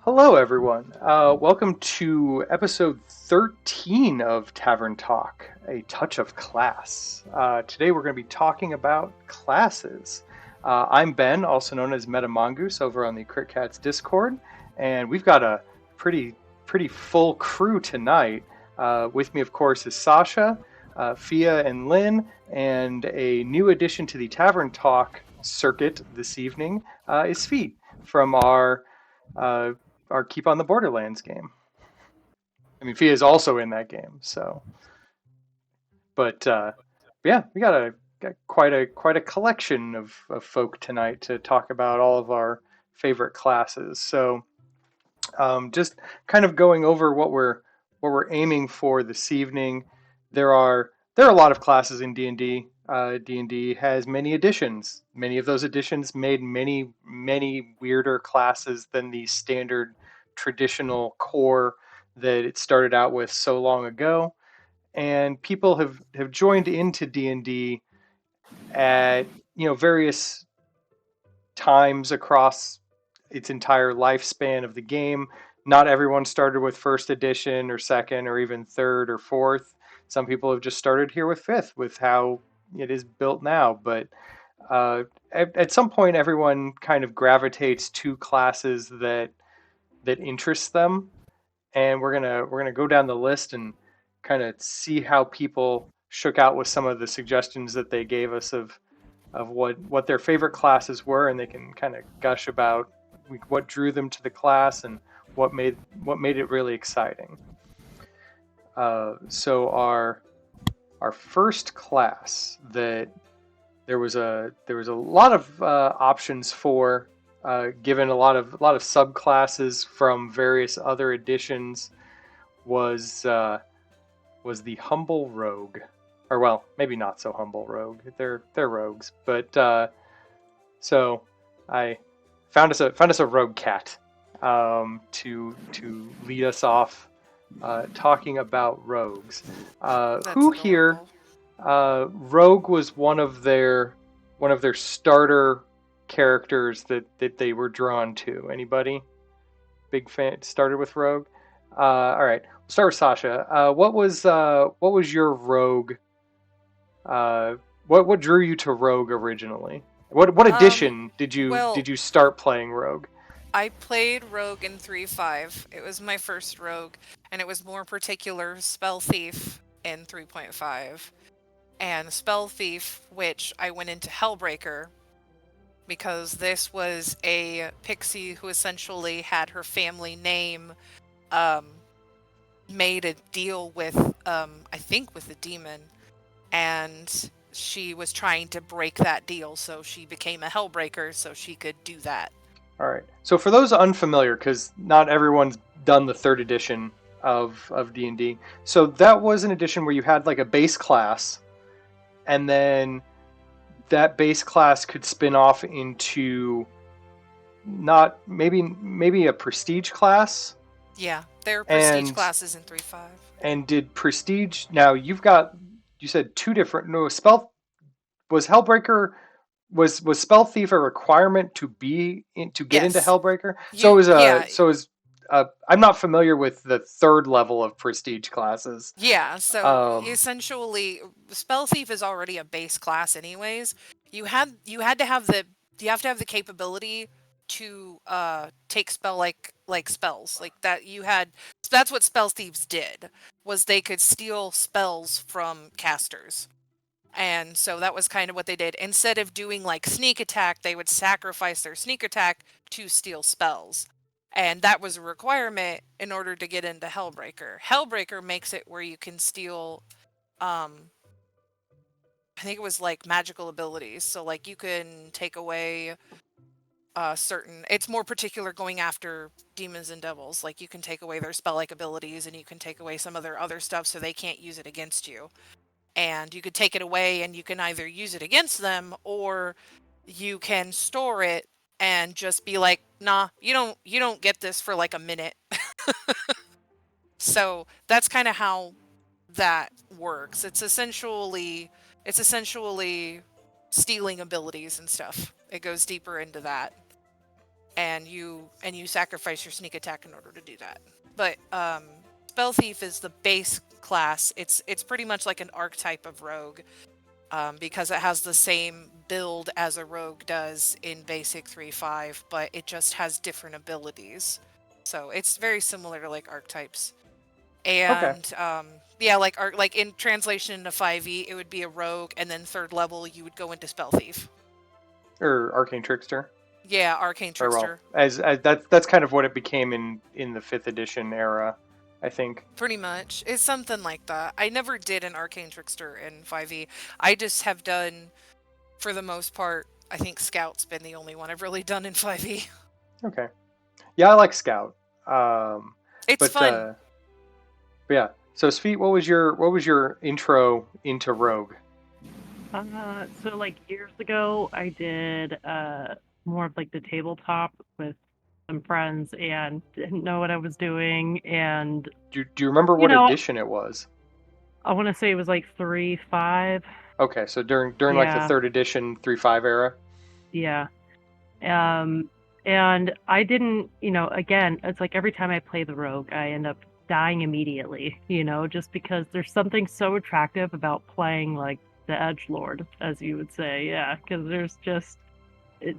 Hello, everyone. Welcome to episode 13 of Tavern Talk, a touch of class. Today we're going to be talking about classes. I'm Ben, also known as Meta Mongoose, over on the Crit Cats Discord, and we've got a pretty pretty full crew tonight. With me, of course, is Sasha, Fia, and Lynn, and a new addition to the Tavern Talk circuit this evening is Fee from uh, our Keep on the Borderlands game. I mean, Fia is also in that game, so. But yeah, we got quite a collection of folk tonight to talk about all of our favorite classes. So just kind of going over what we're aiming for this evening. There are a lot of classes in D&D. D&D has many additions. Many of those additions made many weirder classes than the standard traditional core that it started out with so long ago. And people have joined into D&D at various times across its entire lifespan of the game. Not everyone started with first edition or second or even third or fourth. Some people have just started here with fifth, with how it is built now. But at some point, everyone kind of gravitates to classes that interest them, and we're gonna go down the list and kind of see how people shook out with some of the suggestions that they gave us of what their favorite classes were, and they can kind of gush about what drew them to the class and what made it really exciting. So our first class that there was a lot of options for, given a lot of subclasses from various other editions, was was the humble rogue, or well, maybe not so humble rogue. They're rogues, but so I found us a rogue cat to lead us off talking about rogues. That's Who here? adorable. Rogue was one of their starter characters that they were drawn to. Anybody big fan started with Rogue? All right, we'll start with Sasha. What was your Rogue? What drew you to Rogue originally? What Um, edition did you well, did you start playing Rogue? I played Rogue in 3.5. It was my first Rogue, and it was more particular Spell Thief in 3.5. And Spell Thief, which I went into Hellbreaker, because this was a pixie who essentially had her family name um, made a deal with, I think, with the demon, and she was trying to break that deal, so she became a Hellbreaker so she could do that. All right. So for those unfamiliar, because not everyone's done the third edition of D&D, so that was an edition where you had like a base class, and then that base class could spin off into not maybe a prestige class. Yeah, there are prestige and classes in 3.5. and did prestige, now you said two different, no, spell was Hellbreaker, was spell thief a requirement to get into Yes. Hellbreaker? So it was Yeah. I'm not familiar with the third level of prestige classes. Yeah, so um essentially Spell Thief is already a base class anyways. You had to have the capability to take spell like spells. Like that you had that's what Spell Thieves did, was they could steal spells from casters. And so that was kind of what they did. Instead of doing like sneak attack, they would sacrifice their sneak attack to steal spells. And that was a requirement in order to get into Hellbreaker. Hellbreaker makes it where you can steal, um, I think it was like magical abilities. So like you can take away certain. It's more particular going after demons and devils. Like you can take away their spell like abilities, and you can take away some of their other stuff so they can't use it against you. And you could take it away and you can either use it against them, or you can store it and just be like, nah, you don't get this for like a minute. So that's kind of how that works. It's essentially stealing abilities and stuff. It goes deeper into that. and you sacrifice your sneak attack in order to do that. But Spell Thief is the base class. It's pretty much like an archetype of rogue, because it has the same build as a rogue does in basic 3.5, but it just has different abilities. So it's very similar to like archetypes. Okay. And yeah, like in translation into 5e, it would be a rogue, and then third level you would go into Spell Thief. Or Arcane Trickster. Yeah, Arcane Or well, Trickster. as that's kind of what it became in the 5th edition era, I think. Pretty much. It's something like that. I never did an Arcane Trickster in 5e. I just have done, for the most part, I think Scout's been the only one I've really done in 5e. Okay. Yeah, I like Scout. Um, It's but fun. yeah. So Sfeet, what was your intro into Rogue? So like years ago, I did more of like the tabletop with some friends and didn't know what I was doing. And Do you remember you what know, edition it was? I want to say it was like 3.5. Okay, so during like the Yeah, 3rd edition 3.5 era. yeah. Um, and I didn't, again, it's like every time I play the rogue, I end up dying immediately. Just because there's something so attractive about playing like the edge lord, as you would say. Yeah, because there's just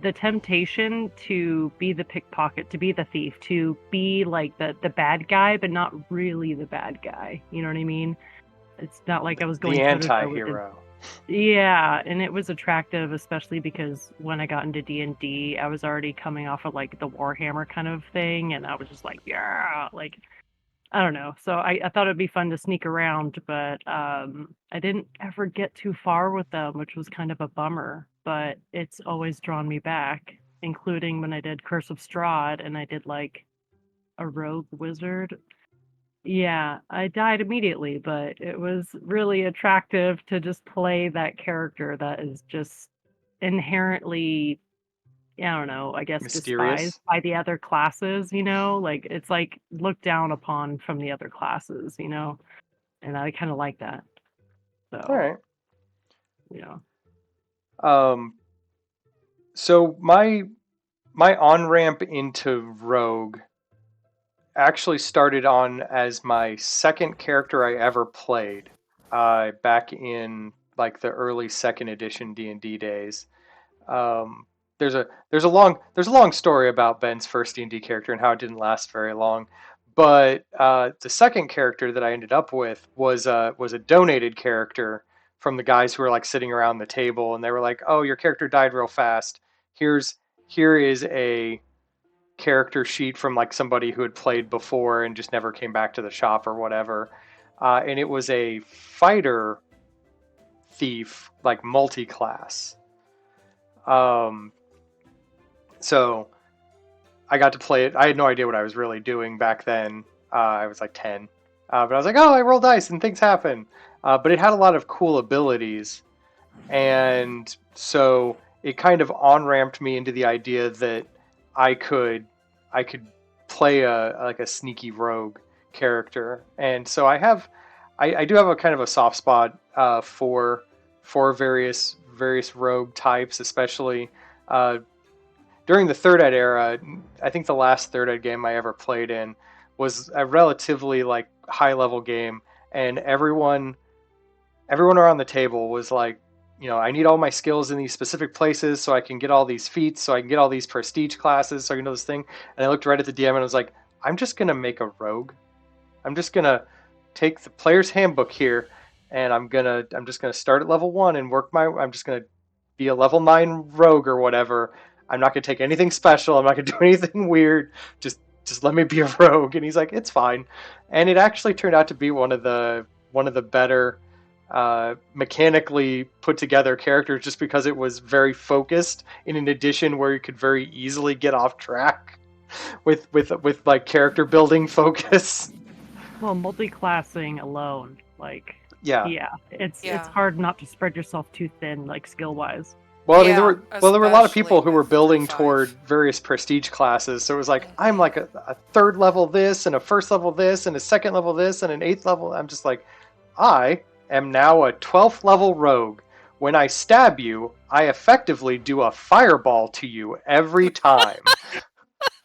the temptation to be the pickpocket, to be the thief, to be like the bad guy, but not really the bad guy. You know what I mean? It's not like I was The going toe to toe with it. anti-hero. Yeah, and it was attractive, especially because when I got into D&D, I was already coming off of like the Warhammer kind of thing, and I was just like, yeah, like I don't know. So I thought it'd be fun to sneak around, but I didn't ever get too far with them, which was kind of a bummer. But it's always drawn me back, including when I did Curse of Strahd and I did like a rogue wizard. Yeah, I died immediately, but it was really attractive to just play that character that is just inherently, I don't know, I guess despised Mysterious. by the other classes, like it's like looked down upon from the other classes, and I kind of like that. All So, right. you know, Um, so my on ramp into Rogue actually started on as my second character I ever played, back in like the early 2nd edition D&D days. Um, there's a long story about Ben's first D&D character and how it didn't last very long. But the second character that I ended up with was a donated character from the guys who were like sitting around the table, and they were like, "Oh, your character died real fast. Here is a character sheet from like somebody who had played before and just never came back to the shop or whatever." And it was a fighter thief, like multi-class. Um, so I got to play it. I had no idea what I was really doing back then. I was like 10. But I was like, oh, I roll dice and things happen. But it had a lot of cool abilities. And so it kind of on ramped me into the idea that I could I could play a sneaky rogue character. And so I do have a kind of a soft spot for various rogue types, especially uh, during the third ed era. I think the last third ed game I ever played in was a relatively like high level game, and everyone around the table was like, I need all my skills in these specific places so I can get all these feats, so I can get all these prestige classes, so I can do this thing. And I looked right at the DM and I was like, I'm just gonna make a rogue. I'm just gonna take the player's handbook here, and I'm just gonna start at level 1 and I'm just gonna be a level 9 rogue or whatever. I'm not gonna take anything special. I'm not gonna do anything weird. Just let me be a rogue. And he's like, it's fine. And it actually turned out to be one of the better mechanically put together characters, just because it was very focused in an edition where you could very easily get off track with like character building focus. well, multi-classing alone, like, Yeah. yeah, it's Yeah. hard not to spread yourself too thin, like skill-wise. Well, I mean, Yeah, there were a lot of especially people who were with building 3.5. toward various prestige classes. So it was like, I'm like a third level this, and a first level this, and a second level this, and an eighth level. I'm just like, I am now a 12th level rogue. When I stab you, I effectively do a fireball to you every time.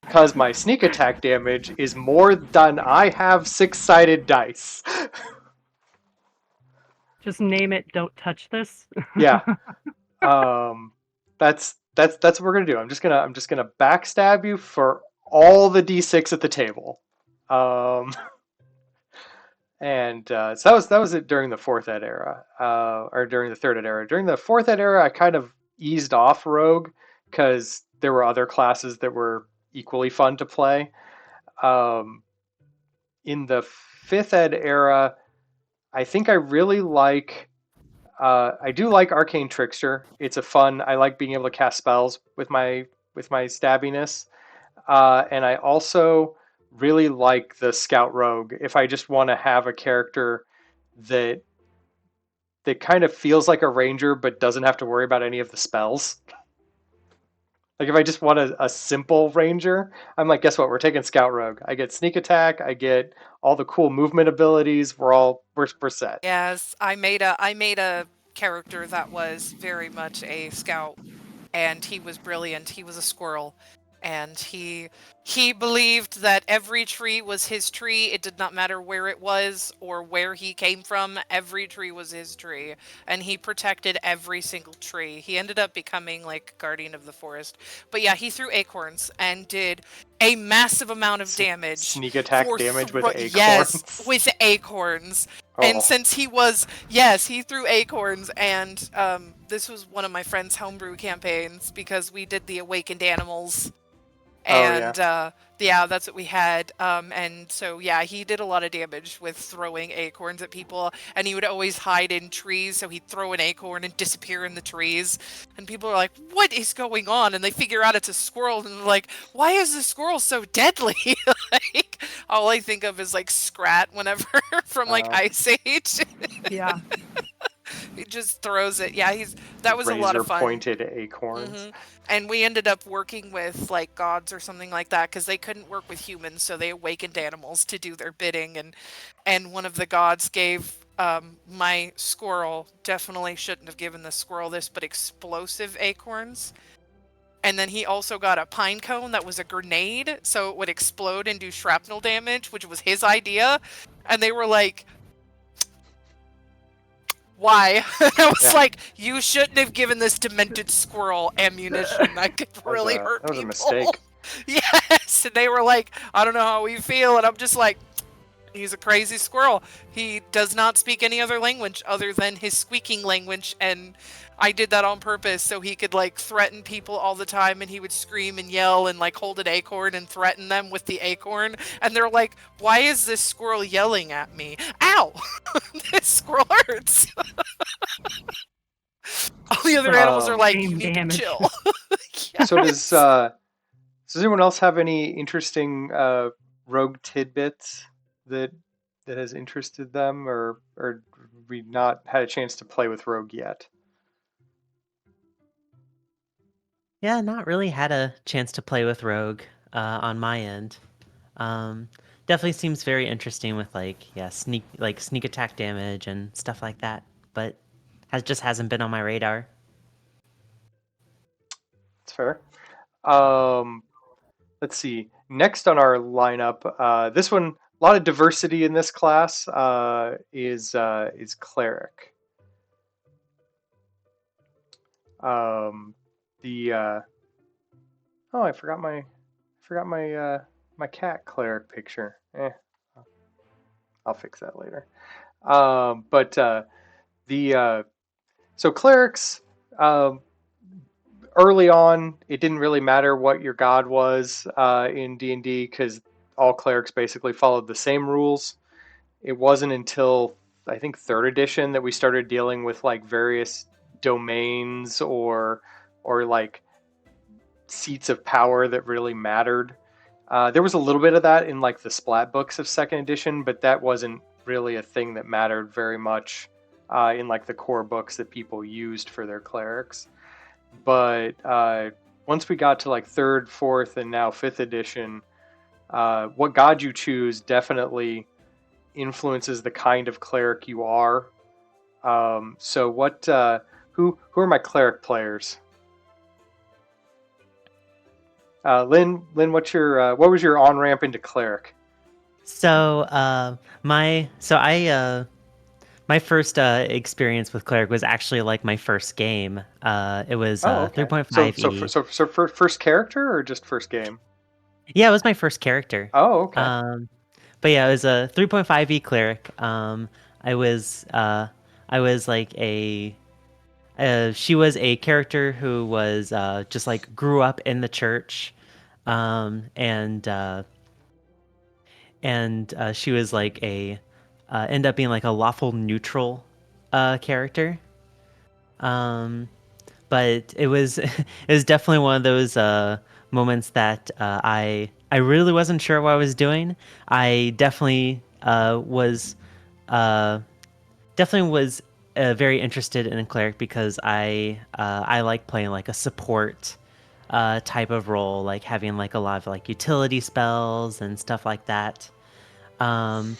because my sneak attack damage is more than I have 6-sided dice. Just name it. Don't touch this. Yeah. That's what we're gonna do. I'm just gonna backstab you for all the d6 at the table. And so that was it during the fourth ed era, or during the third ed era. During the fourth ed era, I kind of eased off rogue because there were other classes that were equally fun to play. Um, in the fifth ed era, I think I really like. I do like Arcane Trickster. It's a fun. I like being able to cast spells with my stabbiness, and I also really like the Scout Rogue. If I just want to have a character that kind of feels like a ranger but doesn't have to worry about any of the spells. Like if I just want a simple ranger, I'm like, guess what? We're taking Scout Rogue. I get sneak attack. I get all the cool movement abilities. We're set. Yes, I made a character that was very much a scout, and he was brilliant. He was a squirrel, and he believed that every tree was his tree. It did not matter where it was or where he came from. Every tree was his tree, and he protected every single tree. He ended up becoming like guardian of the forest. But yeah, he threw acorns and did a massive amount of damage. Sneak attack damage with acorns. Yes, with acorns. And Oh. since he was, yes, he threw acorns, and this was one of my friend's homebrew campaigns because we did the awakened animals, and yeah, that's what we had. And so yeah, he did a lot of damage with throwing acorns at people, and he would always hide in trees. So he'd throw an acorn and disappear in the trees, and people are like, "What is going on?" And they figure out it's a squirrel, and they're like, "Why is the squirrel so deadly?" Like all I think of is like Scrat whenever from like Ice Age. Yeah. He just throws it. Yeah, that was a lot of fun. Razor-pointed acorns. Mm-hmm. And we ended up working with like gods or something like that because they couldn't work with humans, so they awakened animals to do their bidding. And one of the gods gave my squirrel, definitely shouldn't have given the squirrel this, but explosive acorns. And then he also got a pine cone that was a grenade, so it would explode and do shrapnel damage, which was his idea. And they were like, why? I was like, you shouldn't have given this demented squirrel ammunition. That could really hurt people. That was a mistake. Yes, and they were like, I don't know how we feel, and I'm just like, he's a crazy squirrel. He does not speak any other language other than his squeaking language, and I did that on purpose so he could like threaten people all the time, and he would scream and yell and like hold an acorn and threaten them with the acorn, and they're like, why is this squirrel yelling at me? Ow! This squirrel hurts. All the other animals are like, you need to chill. Yes. So does anyone else have any interesting rogue tidbits that has interested them, or we not had a chance to play with rogue yet? Yeah, not really had a chance to play with rogue on my end. Definitely seems very interesting with sneak attack damage and stuff like that, but hasn't been on my radar. That's fair. Let's see. Next on our lineup, this one, a lot of diversity in this class, is cleric. I forgot my cat cleric picture. I'll fix that later. So clerics, early on, it didn't really matter what your god was in D&D because all clerics basically followed the same rules. It wasn't until I think 3rd edition that we started dealing with like various domains or like seats of power that really mattered. There was a little bit of that in like the splat books of 2nd edition, but that wasn't really a thing that mattered very much in like the core books that people used for their clerics. But once we got to like 3rd, 4th, and now 5th edition, what god you choose definitely influences the kind of cleric you are. So who are my cleric players? Lynn, what was your on ramp into cleric? So, my first experience with cleric was actually like my first game. It was Oh, okay. So 3.5e. for first character or just first game? Yeah, it was my first character. Oh, okay. Um, but yeah, it was a 3.5e cleric. I was uh, I was like a she was a character who was just like grew up in the church, um, and uh, and she was like a end up being like a lawful neutral character. Um, but it was it was definitely one of those moments that I really wasn't sure what I was doing. I uh, definitely was very interested in a cleric because I like playing like a support type of role, like having like a lot of like utility spells and stuff like that. Um,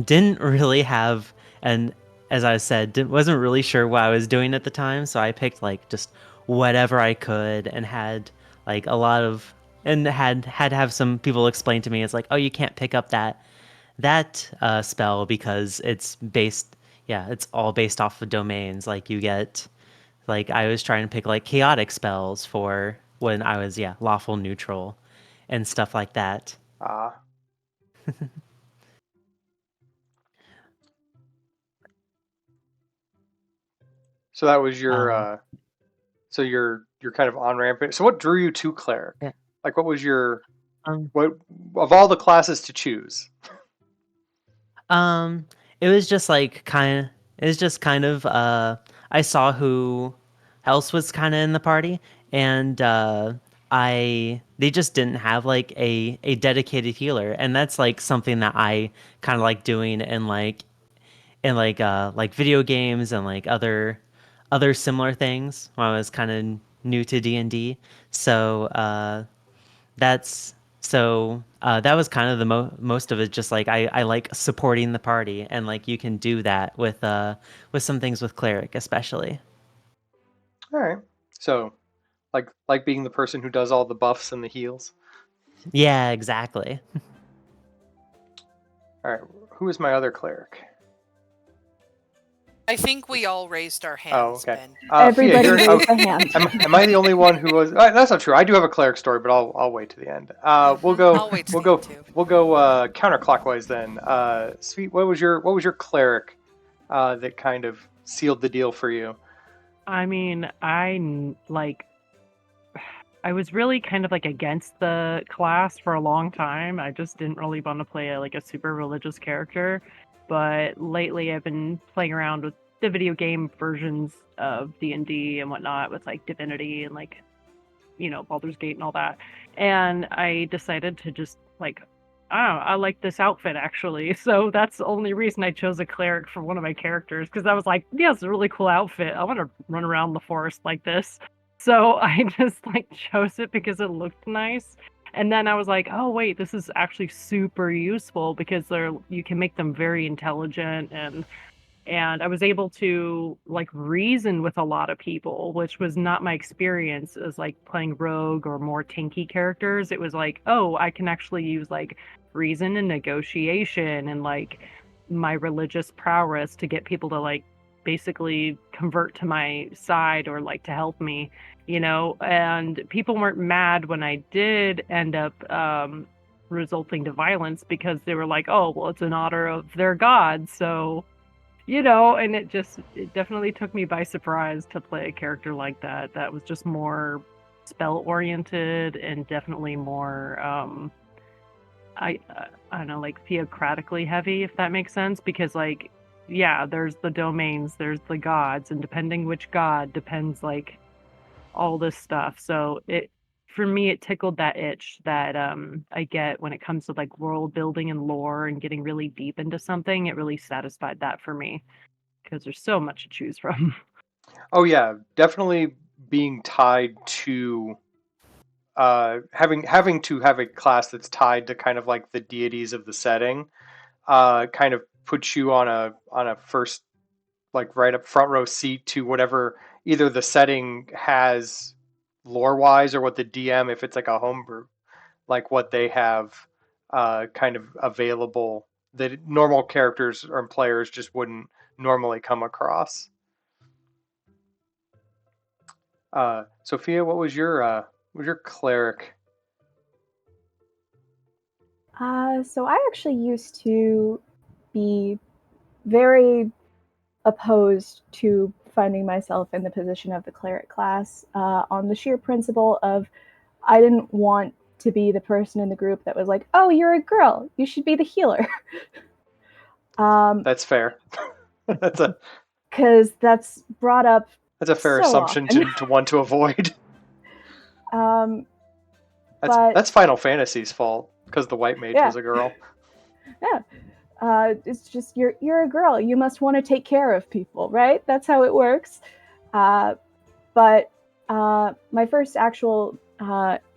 didn't really have and as I said, wasn't really sure what I was doing at the time, so I picked like just whatever I could and had like a lot of and had to have some people explain to me it's like, oh, you can't pick up that spell because it's based, yeah, it's all based off of domains. Like you get like I was trying to pick like chaotic spells for when I was, yeah, lawful neutral and stuff like that. Ah, so that was your Um, so your kind of on ramp. So what drew you to cleric? yeah. Like what was your Um, what of all the classes to choose? Um, it was just like kind of, it was just kind of, I saw who else was kind of in the party, and they just didn't have like a dedicated healer, and that's like something that I kind of like doing in like video games and like other similar things when I was kind of new to D&D. So that's that was kind of the most of it. Just like I like supporting the party, and like you can do that with some things with cleric, especially. All right. So like being the person who does all the buffs and the heals. Yeah, exactly. All right. Who is my other cleric? I think we all raised our Oh, hands, okay. Ben. Fia, Everybody you're raised their hand. am I the only one who was? That's not true. I do have a cleric story, but I'll wait to the end. We'll go I'll wait to we'll the end go too. we'll go counterclockwise then. Sweet, what was your cleric that kind of sealed the deal for you? I mean, like I was really kind of like against the class for a long time. I just didn't really want to play like a super religious character. But lately I've been playing around with the video game versions of D&D and whatnot with like Divinity and like, Baldur's Gate and all that. And I decided to just like, I don't know, I like this outfit actually. So that's the only reason I chose a cleric for one of my characters because I was like, yeah, it's a really cool outfit. I want to run around the forest like this. So I just like chose it because it looked nice. And then I was like, oh wait, this is actually super useful because you can make them very intelligent and I was able to like reason with a lot of people, which was not my experience as like playing rogue or more tanky characters. It was like, oh, I can actually use like reason and negotiation and like my religious prowess to get people to like basically convert to my side or like to help me, and people weren't mad when I did end up resulting to violence because they were like, oh, well, it's in honor of their god, so and it definitely took me by surprise to play a character like that. That was just more spell oriented and definitely more, I don't know, like theocratically heavy, if that makes sense. Because like, yeah, there's the domains, there's the gods, and depending which god depends like all this stuff. So for me, it tickled that itch that I get when it comes to like world building and lore and getting really deep into something. It really satisfied that for me because there's so much to choose from. Oh yeah, definitely being tied to having to have a class that's tied to kind of like the deities of the setting kind of puts you on a first like right up front row seat to whatever either the setting has lore wise, or what the DM, if it's like a homebrew, like what they have kind of available that normal characters or players just wouldn't normally come across. Sophia, what was your cleric? So I actually used to be very opposed to finding myself in the position of the cleric class on the sheer principle of I didn't want to be the person in the group that was like, "Oh, you're a girl. You should be the healer." That's fair. that's a Because that's brought up that's a fair so assumption often. to want to avoid. Um, That's but that's Final Fantasy's fault because the white mage yeah, was a girl. yeah. It's just you're a girl. You must want to take care of people, right? That's how it works. But my first actual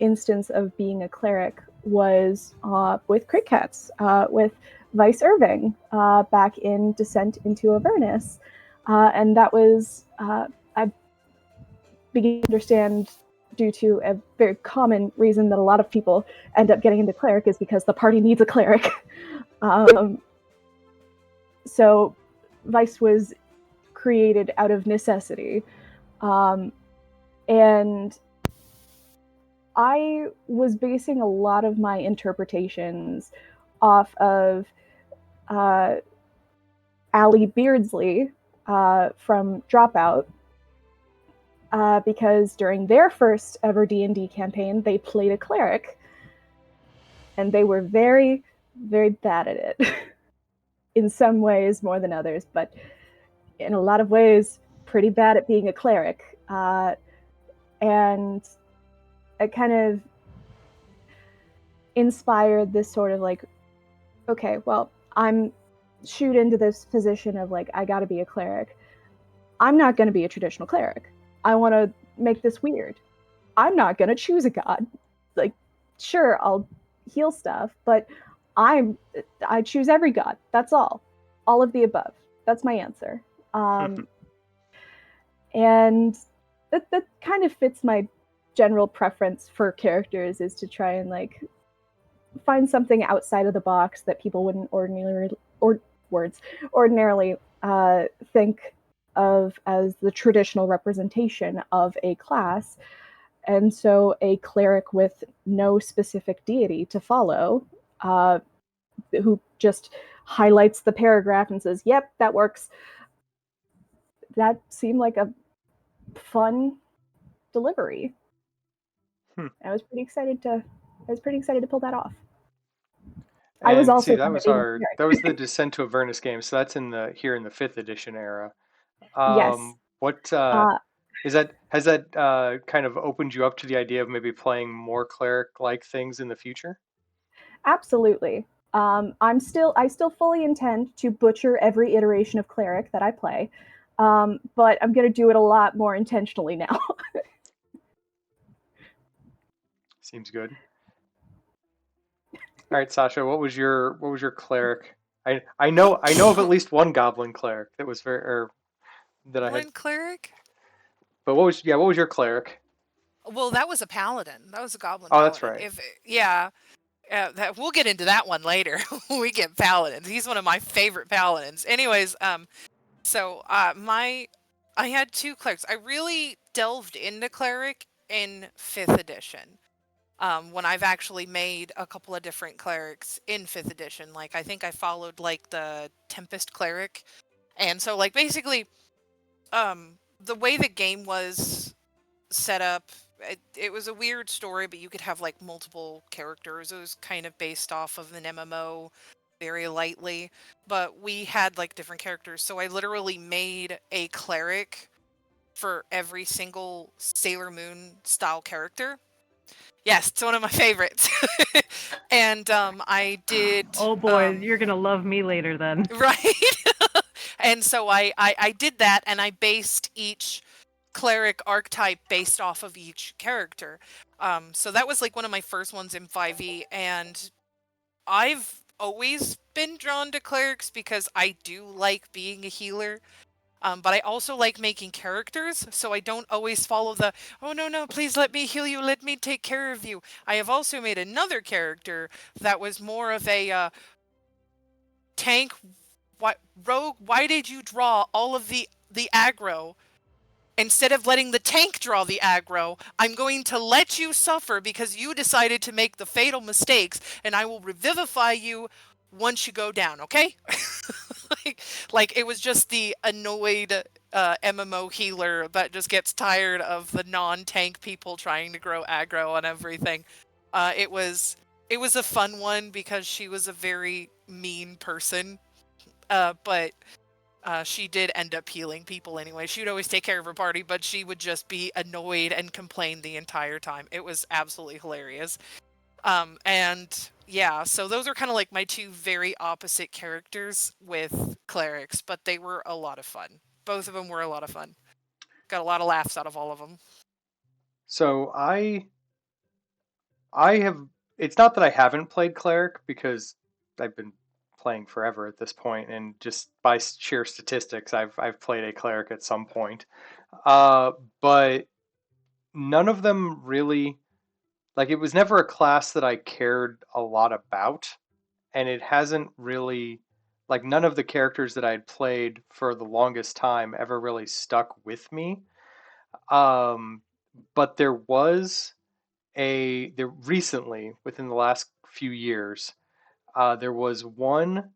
instance of being a cleric was with Crit Cats, with Vice Irving, back in Descent into Avernus. And that was, I began to understand, due to a very common reason that a lot of people end up getting into cleric, is because the party needs a cleric. So Vice was created out of necessity. And I was basing a lot of my interpretations off of Allie Beardsley from Dropout, because during their first ever D&D campaign, they played a cleric, and they were very, very bad at it. In some ways more than others, but in a lot of ways, pretty bad at being a cleric. And it kind of inspired this sort of like, okay, well, I'm shoot into this position of like, I gotta be a cleric. I'm not gonna be a traditional cleric. I wanna make this weird. I'm not gonna choose a god. Like, sure, I'll heal stuff, but I choose every god. That's all. All of the above. That's my answer. And that kind of fits my general preference for characters, is to try and like find something outside of the box that people wouldn't ordinarily think of as the traditional representation of a class. And so a cleric with no specific deity to follow, who just highlights the paragraph and says, "Yep, that works." That seemed like a fun delivery. I was pretty excited to pull that off. I was And see, also that fun at was being a our cleric. that was the Descent to Avernus game. So that's in the here in the fifth edition era. Yes. What Uh, is that? Has that kind of opened you up to the idea of maybe playing more cleric-like things in the future? Absolutely. I still fully intend to butcher every iteration of cleric that I play, but I'm going to do it a lot more intentionally now. Seems good. All right, Sasha, what was your cleric? I know of at least one goblin cleric that was very or that I had. One cleric? But what was your cleric? Well, that was a paladin. That was a goblin Oh, that's paladin. right. If yeah, we'll get into that one later when we get paladins. He's one of my favorite paladins. Anyways, so I had two clerics. I really delved into cleric in fifth edition. When I've actually made a couple of different clerics in fifth edition. Like I think I followed like the Tempest cleric, and so like basically, the way the game was set up, it was a weird story, but you could have like multiple characters. It was kind of based off of an MMO very lightly, but we had like different characters. So I literally made a cleric for every single Sailor Moon style character. Yes, it's one of my favorites. And I did Oh boy, you're gonna love me later then. right. And so I did that, and I based each cleric archetype based off of each character. So that was like one of my first ones in 5e, and I've always been drawn to clerics because I do like being a healer. But I also like making characters, so I don't always follow the, oh no, no, please let me heal you, let me take care of you. I have also made another character that was more of a tank. What rogue? Why did you draw all of the aggro? Instead of letting the tank draw the aggro, I'm going to let you suffer because you decided to make the fatal mistakes, and I will revivify you once you go down, okay? like, like it was just the annoyed MMO healer that just gets tired of the non-tank people trying to grow aggro on everything. It was a fun one because she was a very mean person, but she did end up healing people anyway. She would always take care of her party, but she would just be annoyed and complain the entire time. It was absolutely hilarious. And yeah, so those are kind of like my two very opposite characters with clerics, but they were a lot of fun. Both of them were a lot of fun. Got a lot of laughs out of all of them. So I have. It's not that I haven't played cleric because I've been playing forever at this point, and just by sheer statistics, I've played a cleric at some point. Uh, but none of them really like it was never a class that I cared a lot about, and it hasn't really like none of the characters that I'd played for the longest time ever really stuck with me. Um, but there recently within the last few years, there was one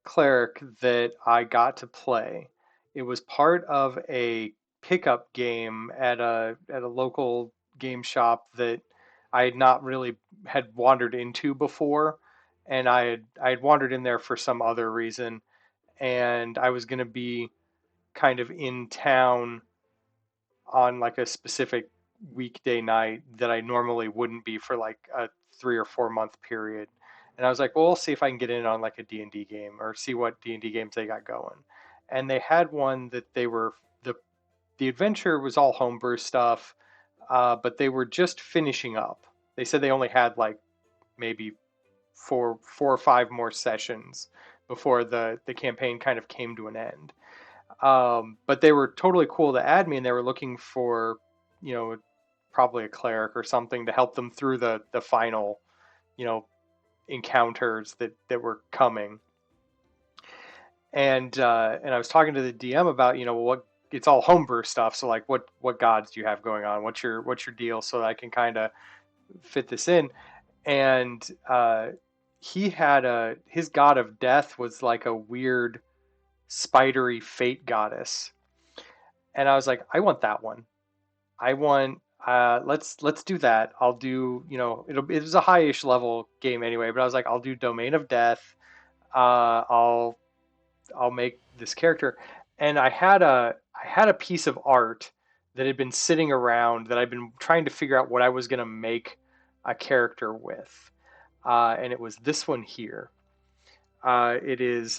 cleric that I got to play. It was part of a pickup game at a local game shop that I had not really had wandered into before, and I had wandered in there for some other reason, and I was going to be kind of in town on like a specific weekday night that I normally wouldn't be for like a 3 or 4 month period. And I was like, well, we'll see if I can get in on like a D&D game or see what D&D games they got going. And they had one that they were the adventure was all homebrew stuff, but they were just finishing up. They said they only had like maybe four or five more sessions before the campaign kind of came to an end. But they were totally cool to add me, and they were looking for, you know, probably a cleric or something to help them through the final, you know, encounters that were coming. And I was talking to the DM about, you know, what it's all homebrew stuff. So like, what gods do you have going on? What's your deal? So that I can kind of fit this in. And he had his god of death was like a weird spidery fate goddess, and I was like, I want that one. I want let's do that. I'll do, you know, it was a high-ish level game anyway, but I was like, I'll do Domain of Death. Uh, I'll I'll make this character, and I had a piece of art that had been sitting around that I'd been trying to figure out what I was gonna make a character with, and it was this one here. It was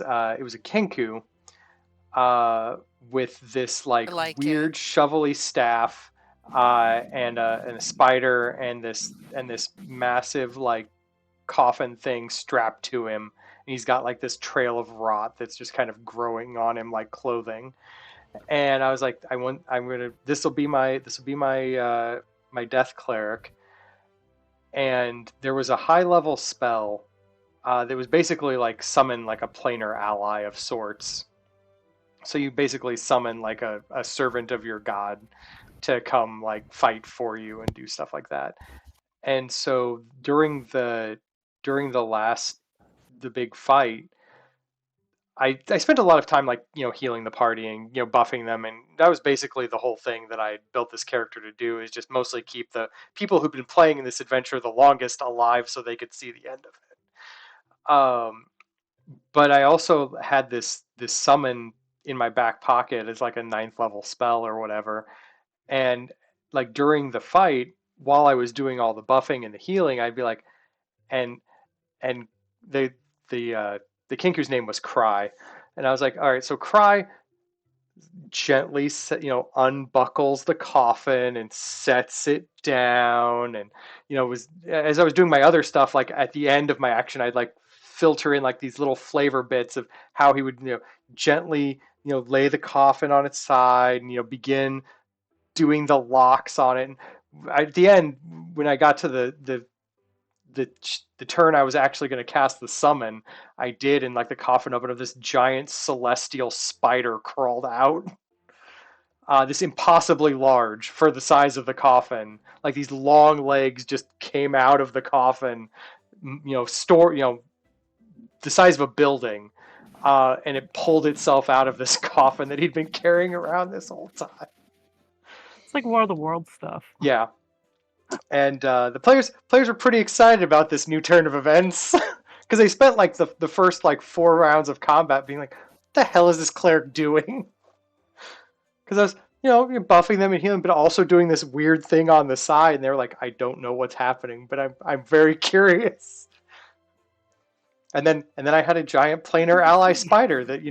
a Kenku, uh, with this I like like weird it. shovelly staff, and a spider and this massive like coffin thing strapped to him. And he's got like this trail of rot that's just kind of growing on him like clothing. And I was like, I'm gonna this will be my my death cleric. And there was a high level spell that was basically like summon like a planar ally of sorts. So you basically summon like a servant of your god to come like fight for you and do stuff like that. And so during the big fight, I spent a lot of time like, you know, healing the party and, you know, buffing them, and that was basically the whole thing that I built this character to do, is just mostly keep the people who've been playing in this adventure the longest alive so they could see the end of it. But I also had this summon in my back pocket as like a ninth level spell or whatever. And like during the fight, while I was doing all the buffing and the healing, I'd be like, and and the the Kinku's name was Cry, and I was like, all right, so Cry gently you know, unbuckles the coffin and sets it down, and you know, was as I was doing my other stuff, like at the end of my action, I'd like filter in like these little flavor bits of how he would, you know, gently, lay the coffin on its side and, begin doing the locks on it. And at the end, when I got to the turn I was actually going to cast the summon, I did, and like the coffin opened up, this giant celestial spider crawled out. This impossibly large for the size of the coffin. Like these long legs just came out of the coffin, the size of a building, and it pulled itself out of this coffin that he'd been carrying around this whole time. It's like War of the Worlds stuff. Yeah, and the players were pretty excited about this new turn of events because they spent like the first like 4 rounds of combat being like, "What the hell is this cleric doing?" Because I was buffing them and healing, but also doing this weird thing on the side, and they were like, "I don't know what's happening, but I'm very curious." And then I had a giant planar ally spider that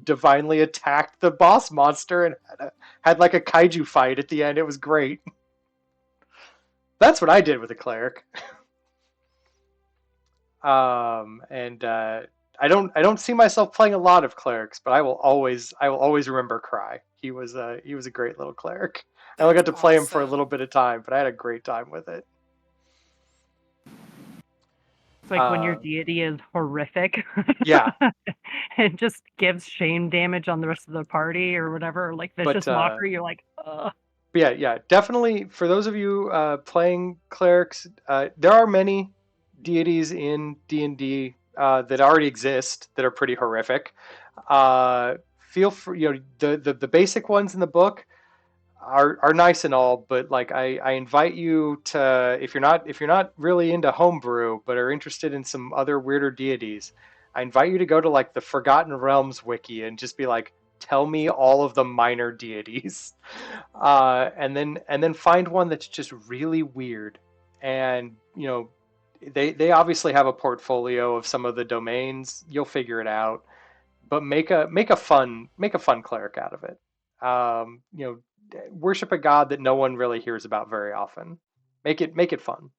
divinely attacked the boss monster and had like a kaiju fight at the end. It was great. That's what I did with a cleric. And I don't see myself playing a lot of clerics, but I will always remember Cry. He was a great little cleric. I only got to play him for a little bit of time, but I had a great time with it. It's like when your deity is horrific. Yeah. It just gives shame damage on the rest of the party or whatever, like vicious mockery. You're like, ugh. Yeah, definitely. For those of you playing clerics, there are many deities in D&D that already exist that are pretty horrific. Feel free, the basic ones in the book are nice and all, but like I invite you to, if you're not really into homebrew but are interested in some other weirder deities, I invite you to go to like the Forgotten Realms wiki and just be like, tell me all of the minor deities, and then find one that's just really weird. And they obviously have a portfolio of some of the domains. You'll figure it out, but make a fun cleric out of it. Worship a god that no one really hears about very often. Make it fun.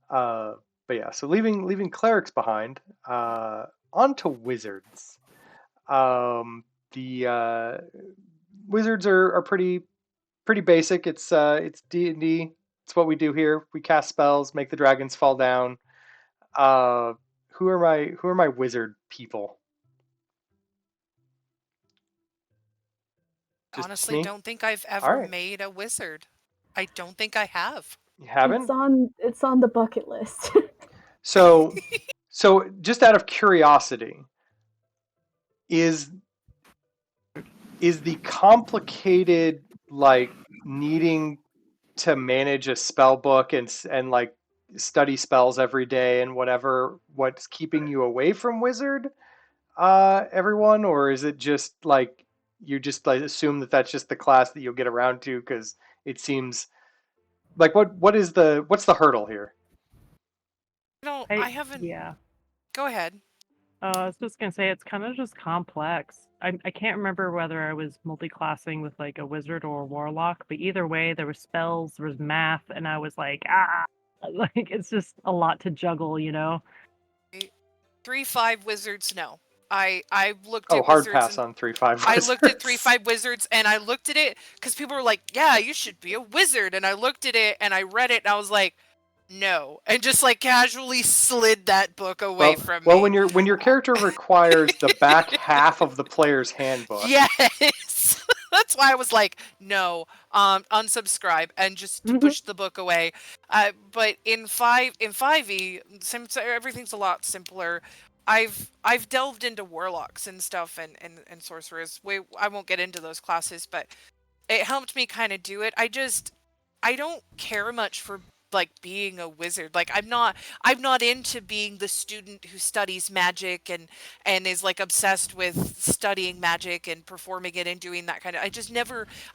But yeah, so leaving clerics behind, onto wizards. The wizards are pretty basic. It's D&D. It's what we do here. We cast spells, make the dragons fall down. Who are my wizard people? Just Honestly, me? don't think I've ever All right. made a wizard. I don't think I have. You haven't? It's on the bucket list. So just out of curiosity, is the complicated, like, needing to manage a spell book and like study spells every day and whatever, what's keeping you away from wizard, everyone? Or is it just like you just like assume that that's just the class that you'll get around to because it seems like what's the hurdle here? I haven't. Yeah. Go ahead. I was just gonna say it's kind of just complex. I can't remember whether I was multi-classing with like a wizard or a warlock, but either way, there were spells, there was math, and I was like, like it's just a lot to juggle, 3-5 wizards, no. I looked Oh, at hard wizards pass and on 3-5 I wizards. looked at 3-5 wizards and I looked at it because people were like, yeah, you should be a wizard. And I looked at it and I read it and I was like, no, and just like casually slid that book away from me. Well, when your character requires the back half of the player's handbook. Yes. That's why I was like, no, unsubscribe and just push the book away. But in 5e, since everything's a lot simpler, I've delved into warlocks and stuff and sorcerers. I won't get into those classes, but it helped me kind of do it. I don't care much for like being a wizard. Like I'm not into being the student who studies magic and is like obsessed with studying magic and performing it and doing that kind of.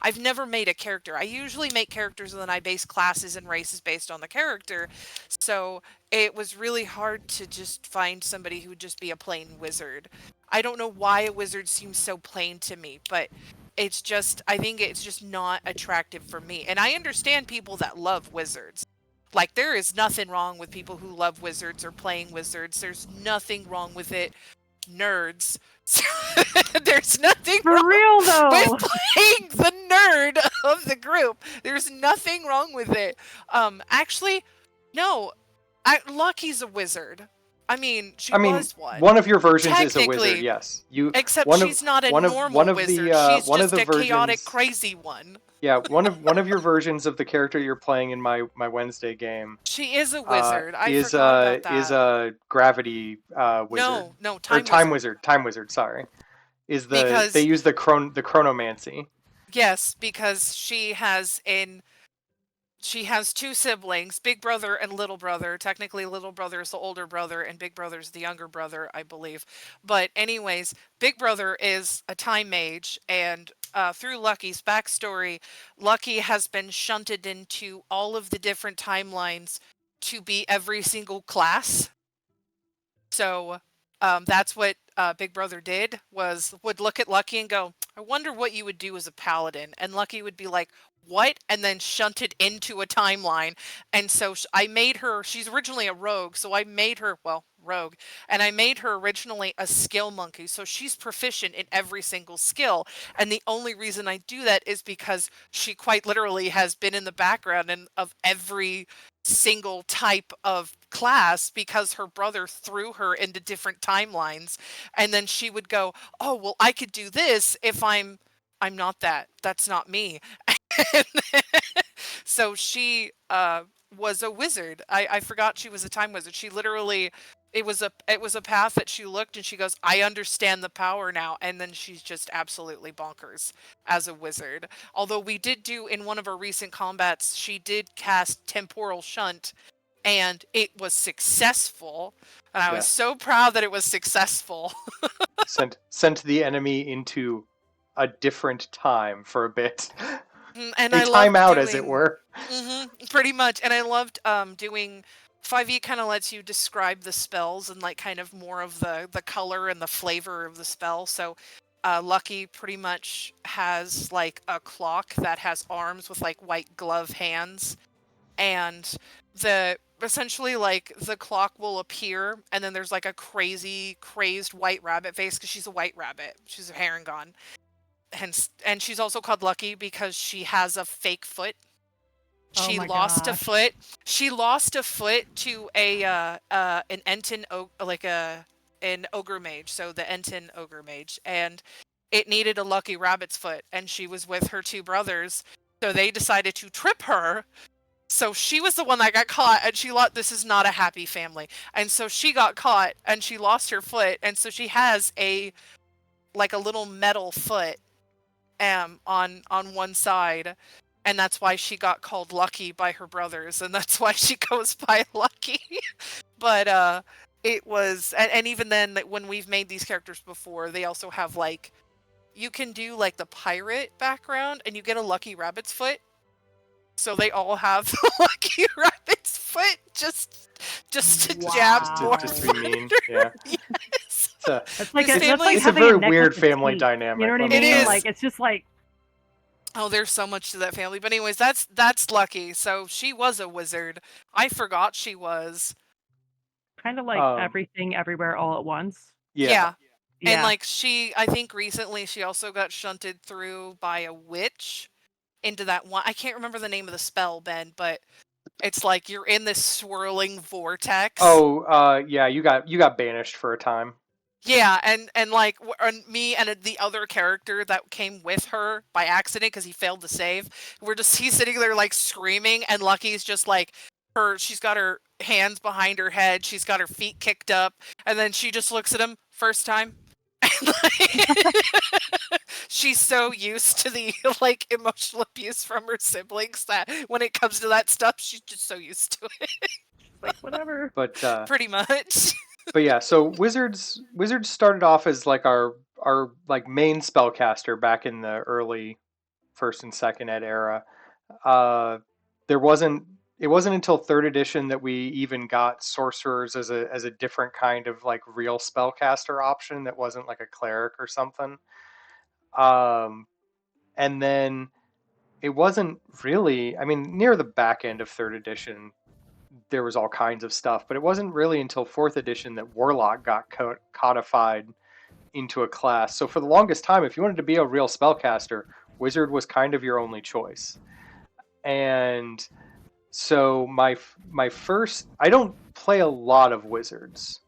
I've never made a character. I usually make characters and then I base classes and races based on the character. So it was really hard to just find somebody who would just be a plain wizard. I don't know why a wizard seems so plain to me, but I think it's just not attractive for me. And I understand people that love wizards. Like, there is nothing wrong with people who love wizards or playing wizards. There's nothing wrong with it. nerds. So there's nothing For wrong real though. with playing the nerd of the group. There's nothing wrong with it. Actually, no. Lucky's a wizard. I mean, she was one. One of your versions is a wizard. Technically, Yes, you. Except she's not a normal wizard. She's just a chaotic, crazy one. Yeah, one of your versions of the character you're playing in my Wednesday game. She is a wizard. I forgot about that. Is a gravity wizard. No, time wizard. Time wizard. Sorry, because they use the chronomancy. Yes, because she has two siblings, big brother and little brother. Technically, little brother is the older brother and big brother is the younger brother, I believe. But anyways, big brother is a time mage, and through Lucky's backstory, Lucky has been shunted into all of the different timelines to be every single class. So that's what Big Brother would look at Lucky and go, I wonder what you would do as a paladin. And Lucky would be like, what? And then shunted into a timeline. And so I made her, she's originally a rogue. So I made her, rogue. And I made her originally a skill monkey. So she's proficient in every single skill. And the only reason I do that is because she quite literally has been in the background of every single type of class because her brother threw her into different timelines, and then she would go, oh well, I could do this if I'm not that, that's not me. So she was a wizard. I forgot she was a time wizard. She literally, it was a path that she looked and she goes, I understand the power now, and then she's just absolutely bonkers as a wizard. Although we did do in one of our recent combats, she did cast temporal shunt and it was successful, and I was so proud that it was successful. sent the enemy into a different time for a bit. And a time out, as it were. Pretty much. And I loved doing 5e. Kind of lets you describe the spells and like kind of more of the color and the flavor of the spell. So Lucky pretty much has like a clock that has arms with like white glove hands, and essentially like the clock will appear and then there's like a crazed white rabbit face because she's a white rabbit. She's a Harengon. And she's also called Lucky because she has a fake foot. She lost a foot. She lost a foot to an Enten an ogre mage, so the Enten ogre mage, and it needed a lucky rabbit's foot, and she was with her two brothers, so they decided to trip her. So she was the one that got caught, and this is not a happy family, and so she got caught and she lost her foot, and so she has a little metal foot on one side, and that's why she got called Lucky by her brothers, and that's why she goes by Lucky. But it was, and even then, when we've made these characters before, they also have like, you can do like the pirate background and you get a lucky rabbit's foot, so they all have the lucky rabbit's foot just to jab just to be mean. Yeah. Yes. It's a very weird family dynamic. You know what I mean? It is. Like, it's just like, oh, there's so much to that family. But anyways, that's Lucky. So she was a wizard. I forgot she was. Kind of like everything, everywhere, all at once. Yeah. And like I think recently she also got shunted through by a witch into that one. I can't remember the name of the spell, Ben, but it's like you're in this swirling vortex. Oh, yeah, you got banished for a time. Yeah, and like me and the other character that came with her by accident because he failed to save, he's sitting there like screaming, and Lucky's just like she's got her hands behind her head, she's got her feet kicked up, and then she just looks at him first time. She's so used to the like emotional abuse from her siblings that when it comes to that stuff, she's just so used to it. Like, whatever. But pretty much. But yeah, so wizards started off as like our like main spellcaster back in the early first and second ed era. It wasn't until third edition that we even got sorcerers as a different kind of like real spellcaster option that wasn't like a cleric or something. And then it wasn't really, I mean, near the back end of third edition, there was all kinds of stuff. But it wasn't really until 4th edition that Warlock got codified into a class. So for the longest time, if you wanted to be a real spellcaster, Wizard was kind of your only choice. And so my first, I don't play a lot of Wizards,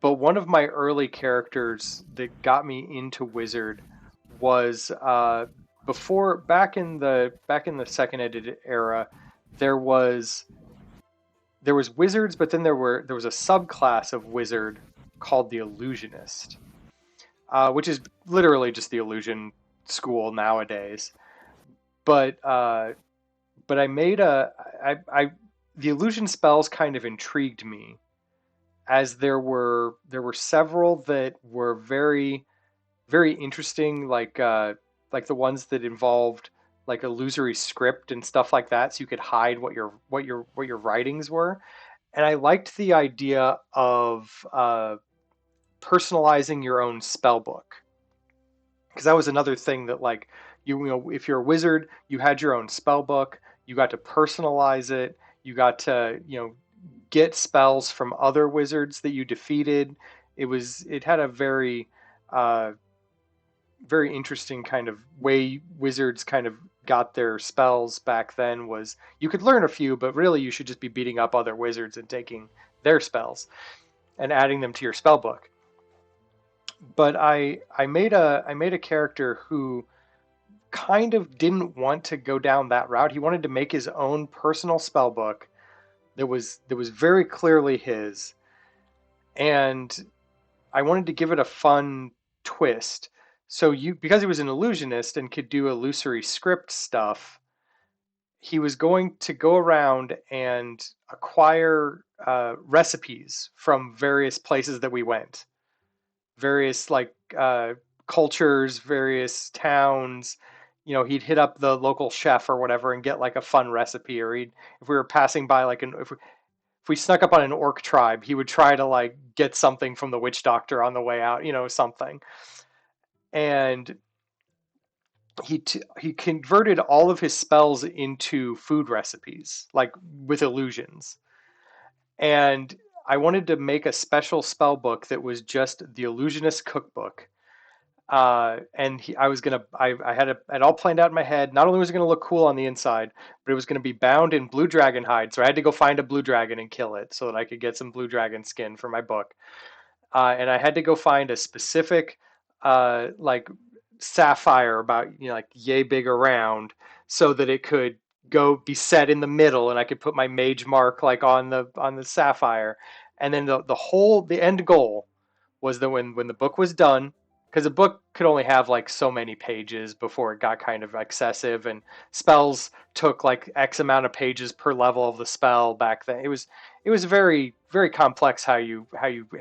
but one of my early characters that got me into Wizard was back in the 2nd edited era, there was wizards, but then there was a subclass of wizard called the illusionist, which is literally just the illusion school nowadays. But I made the illusion spells kind of intrigued me, as there were several that were very very interesting, like the ones that involved like illusory script and stuff like that, so you could hide what your writings were. And I liked the idea of personalizing your own spell book, because that was another thing that, like, you know, if you're a wizard, you had your own spell book, you got to personalize it, you got to, you know, get spells from other wizards that you defeated. It had a very very interesting kind of way wizards kind of got their spells back then. Was you could learn a few, but really you should just be beating up other wizards and taking their spells and adding them to your spell book. But I made a character who kind of didn't want to go down that route. He wanted to make his own personal spell book that was very clearly his, and I wanted to give it a fun twist. So because he was an illusionist and could do illusory script stuff, he was going to go around and acquire recipes from various places that we went, various like cultures, various towns. You know, he'd hit up the local chef or whatever and get like a fun recipe, or if we were passing by like if we snuck up on an orc tribe, he would try to like get something from the witch doctor on the way out, you know, something. And he converted all of his spells into food recipes, like with illusions. And I wanted to make a special spell book that was just the illusionist cookbook. And I had it all planned out in my head. Not only was it going to look cool on the inside, but it was going to be bound in blue dragon hide. So I had to go find a blue dragon and kill it so that I could get some blue dragon skin for my book. And I had to go find a specific, like sapphire about, you know, like yay big around, so that it could go be set in the middle, and I could put my mage mark like on the sapphire. And then the end goal was that when the book was done, because a book could only have like so many pages before it got kind of excessive, and spells took like X amount of pages per level of the spell back then. It was very very complex how you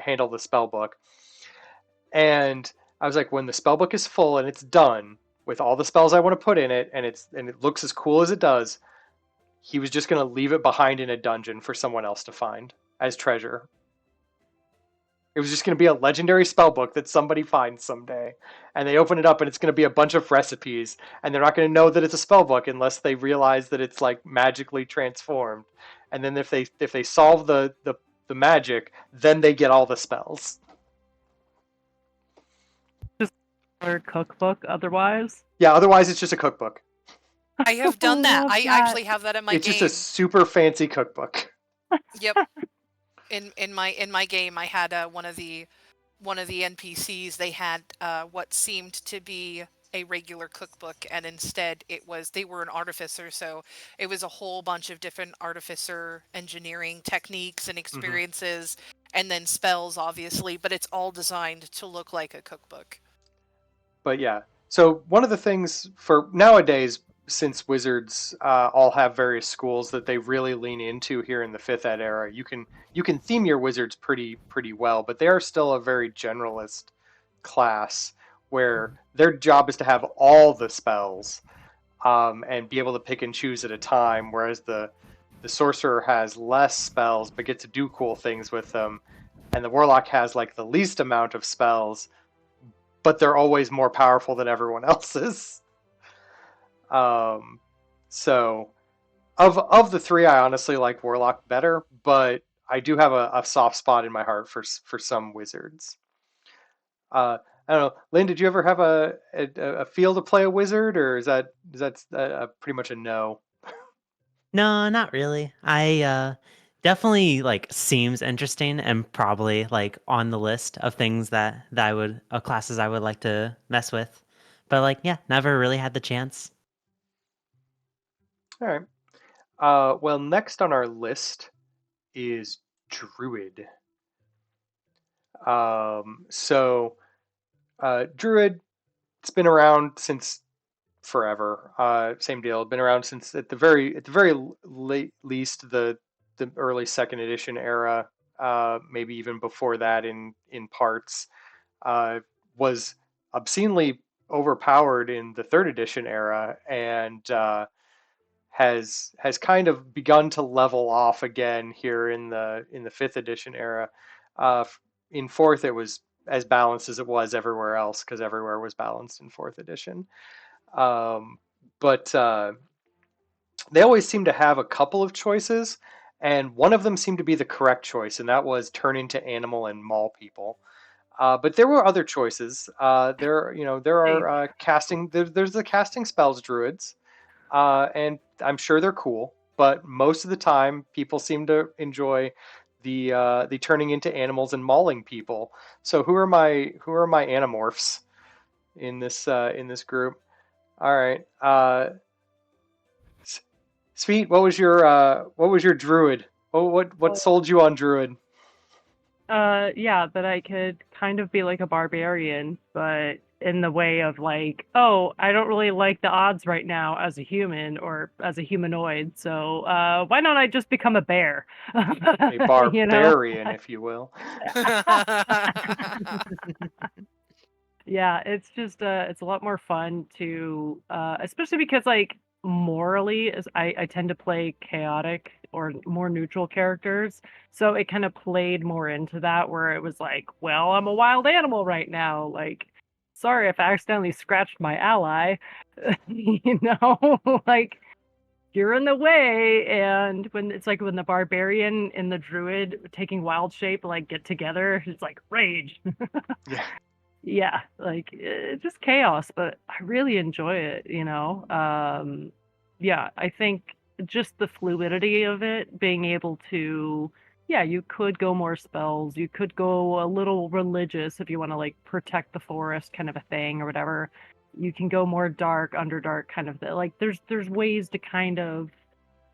handle the spell book. And I was like, when the spell book is full and it's done with all the spells I want to put in it, and it looks as cool as it does, he was just going to leave it behind in a dungeon for someone else to find as treasure. It was just going to be a legendary spell book that somebody finds someday, and they open it up and it's going to be a bunch of recipes, and they're not going to know that it's a spell book unless they realize that it's like magically transformed. And then if they solve the magic, then they get all the spells. Or cookbook otherwise. Yeah, otherwise it's just a cookbook. I have done that. Love I that. actually have that in my It's game. just a super fancy cookbook. Yep. In my game, I had one of the NPCs. They had what seemed to be a regular cookbook, and instead they were an artificer. So it was a whole bunch of different artificer engineering techniques and experiences, and then spells, obviously. But it's all designed to look like a cookbook. But yeah, so one of the things for nowadays, since wizards all have various schools that they really lean into here in the 5th ed era, you can theme your wizards pretty well, but they are still a very generalist class where their job is to have all the spells and be able to pick and choose at a time, whereas the sorcerer has less spells but gets to do cool things with them, and the warlock has like the least amount of spells, but they're always more powerful than everyone else's. So of the three, I honestly like Warlock better, but I do have a soft spot in my heart for some wizards. I don't know, Lynn. Did you ever have a feel to play a wizard, or is that pretty much a no? No, not really. I definitely like seems interesting and probably like on the list of things that I would of classes I would like to mess with. But like yeah, never really had the chance. All right. Well, next on our list is druid. So druid, it's been around since forever. Same deal. Been around since at the very least the early second edition era. Maybe even before that in parts. Was obscenely overpowered in the third edition era and has kind of begun to level off again here in the fifth edition era. Uh, in fourth, it was as balanced as it was everywhere else because everywhere was balanced in fourth edition. But they always seem to have a couple of choices, and one of them seemed to be the correct choice, and that was turn into animal and maul people. But there were other choices. There Hey, are casting. There's the casting spells druids, and I'm sure they're cool. But most of the time, people seem to enjoy the turning into animals and mauling people. So who are my animorphs in this group? All right, Sweet. What was your druid? What sold you on druid? yeah, that I could kind of be like a barbarian, but in the way of like, oh, I don't really like the odds right now as a human or as a humanoid, so why don't I just become a bear? A You know? barbarian, if you will. Yeah, it's just it's a lot more fun to especially because like morally is I tend to play chaotic or more neutral characters. So it kind of played more into that where it was like, well, I'm a wild animal right now. Like, sorry if I accidentally scratched my ally. You know, like you're in the way. And when it's like when the barbarian and the druid taking wild shape like get together, it's like rage. Yeah. Yeah, like just chaos, but I really enjoy it, you know. Yeah, I think just the fluidity of it, being able to, yeah, you could go more spells, you could go a little religious if you want to like protect the forest kind of a thing or whatever. You can go more dark, underdark kind of thing. Like there's ways to kind of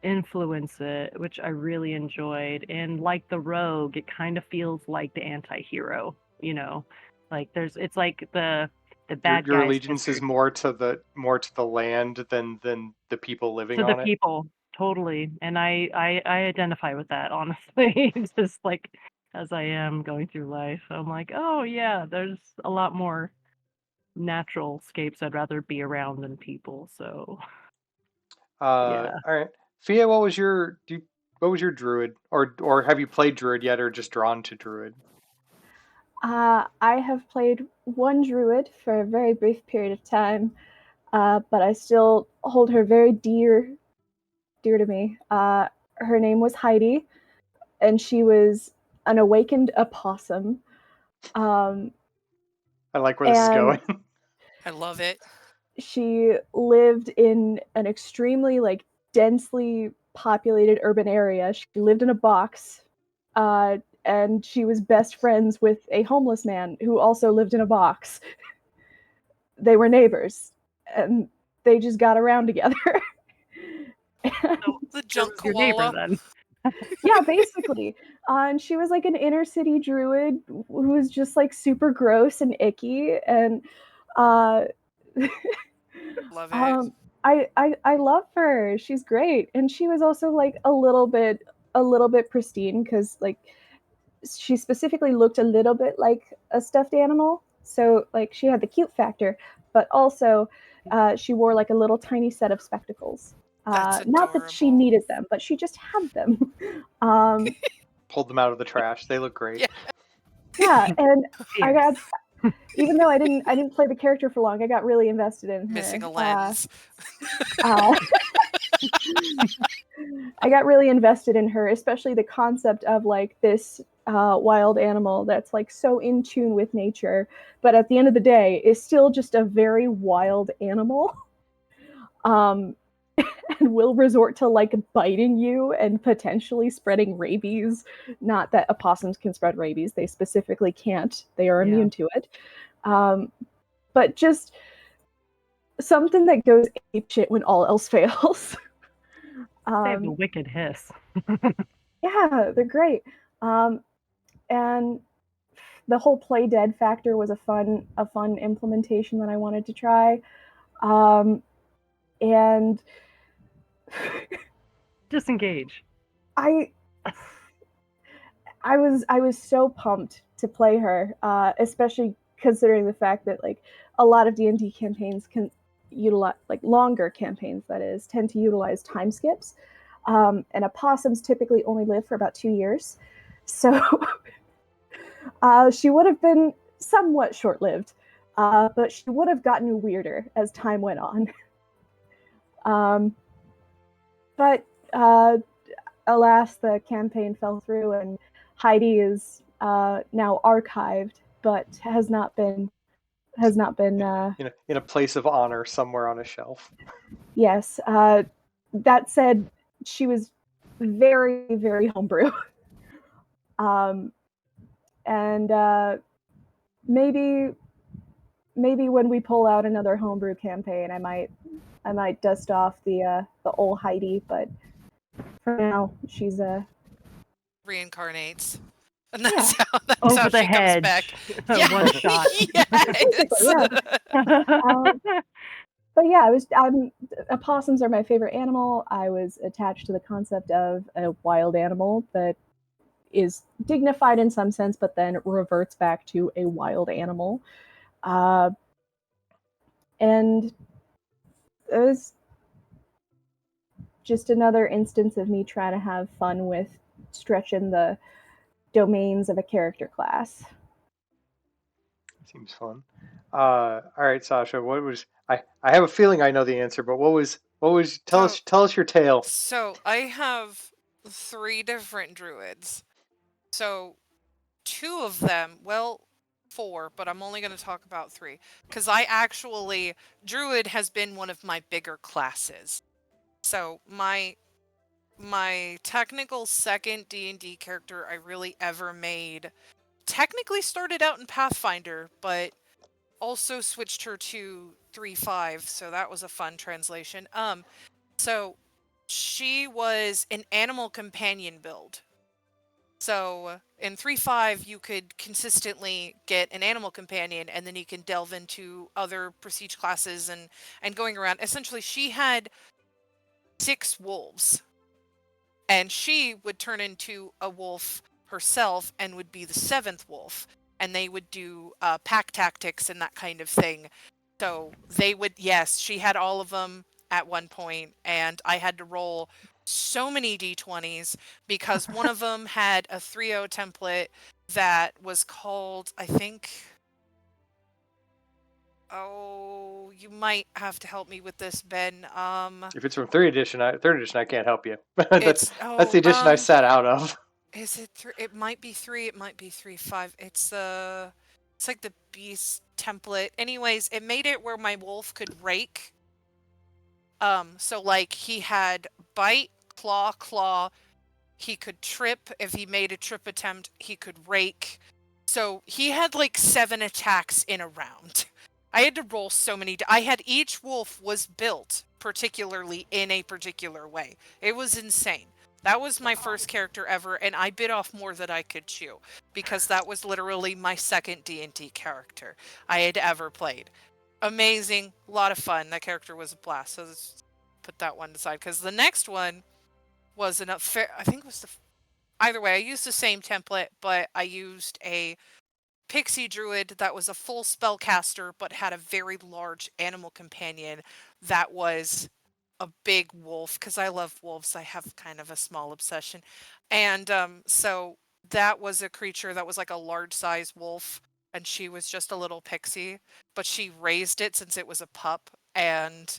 influence it, which I really enjoyed. And like the rogue, it kind of feels like the anti-hero, you know. Like it's like the Your bad your guys allegiance is wizard more to the land than the people living to the on it. people, totally. And I identify with that, honestly. Just like as I am going through life. I'm like, oh yeah, there's a lot more natural scapes I'd rather be around than people. So yeah. All right, Fia, what was your druid, or have you played druid yet, or just drawn to druid? I have played one druid for a very brief period of time, but I still hold her very dear to me. Her name was Heidi, and she was an awakened opossum. Um, I like where this is and going. I love it. she lived in an extremely like densely populated urban area. She lived in a box, and she was best friends with a homeless man who also lived in a box. They were neighbors, and they just got around together. And So The there junk was your neighbor koala. then. yeah, basically. And she was like an inner city druid who was just like super gross and icky. And uh, Love it. um, I love her. She's great, and she was also like a little bit pristine because like she specifically looked a little bit like a stuffed animal. So like she had the cute factor, but also she wore like a little tiny set of spectacles. That's Not that she adorable. needed them, but she just had them. um, Pulled them out of the trash. They look great. Yeah. yeah, and I got Fierce. even though I didn't play the character for long, I got really invested in Missing her. a lens. Uh, I got really invested in her, especially the concept of like this wild animal that's like so in tune with nature, but at the end of the day is still just a very wild animal. Um, and will resort to like biting you and potentially spreading rabies. Not that opossums can spread rabies, they specifically can't, they are immune to it. But just something that goes apeshit when all else fails. They have a wicked hiss. Yeah, they're great. And the whole play dead factor was a fun implementation that I wanted to try. And Disengage. I was so pumped to play her, especially considering the fact that like a lot of D&D campaigns can utilize, like longer campaigns that is, tend to utilize time skips, and opossums typically only live for about 2 years, so she would have been somewhat short-lived, but she would have gotten weirder as time went on. But alas, the campaign fell through, and Heidi is now archived, but has not been in a place of honor somewhere on a shelf. Yes. That said, she was very, very homebrew. And maybe when we pull out another homebrew campaign, I might dust off the old Heidi, but for now she's Reincarnates. And that's yeah. how Over the she comes hedge. back. One shot. Yes. But yeah, opossums are my favorite animal. I was attached to the concept of a wild animal that is dignified in some sense, but then reverts back to a wild animal. And it was just another instance of me trying to have fun with stretching the domains of a character class. Seems fun. All right, Sasha. What was I have a feeling I know the answer, but what was tell us your tale. So I have 3 different druids. So 2 of them, well, 4, but I'm only going to talk about 3 because druid has been one of my bigger classes. So my technical second D&D character I really ever made technically started out in Pathfinder, but also switched her to 3.5, so that was a fun translation. So she was an animal companion build. So in 3.5, you could consistently get an animal companion, and then you can delve into other prestige classes and going around. Essentially, she had 6 wolves, and she would turn into a wolf herself and would be the 7th wolf, and they would do pack tactics and that kind of thing. So they would, yes, she had all of them at one point, and I had to roll so many d20s because one of them had a 3.0 template that was called, I think, oh, you might have to help me with this, Ben. If it's from third edition, I can't help you. It's that's the edition I sat out of. Is it 3? It might be 3. It might be 3.5. It's like the beast template. Anyways, it made it where my wolf could rake. So like he had bite, claw. He could trip. If he made a trip attempt, he could rake. So he had like 7 attacks in a round. I had to roll so many. I had each wolf was built particularly in a particular way. It was insane. That was my first character ever, and I bit off more than I could chew because that was literally my second D&D character I had ever played. Amazing, a lot of fun. That character was a blast. So let's put that one aside because the next one was I think it was either way. I used the same template, but I used a pixie druid that was a full spellcaster but had a very large animal companion that was a big wolf because I love wolves. I have kind of a small obsession. And so that was a creature that was like a large size wolf, and she was just a little pixie, but she raised it since it was a pup, and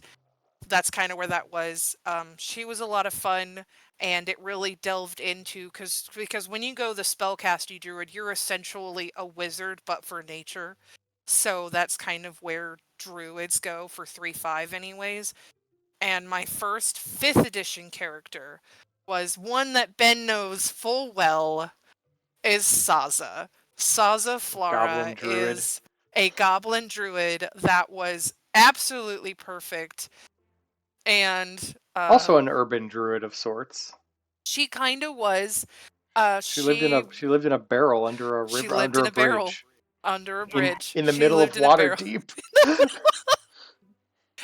that's kind of where that was. She was a lot of fun, and it really delved into because when you go the spellcasty druid, you're essentially a wizard, but for nature. So that's kind of where druids go for 3.5 anyways. And my first 5th edition character was one that Ben knows full well is Saza. Saza Goblin Flara druid. is a goblin druid that was absolutely perfect. And Also an urban druid of sorts. she kind of was. She lived in a barrel under a She river, lived under in a a barrel bridge, under a bridge. in the She middle lived of in a barrel. Waterdeep.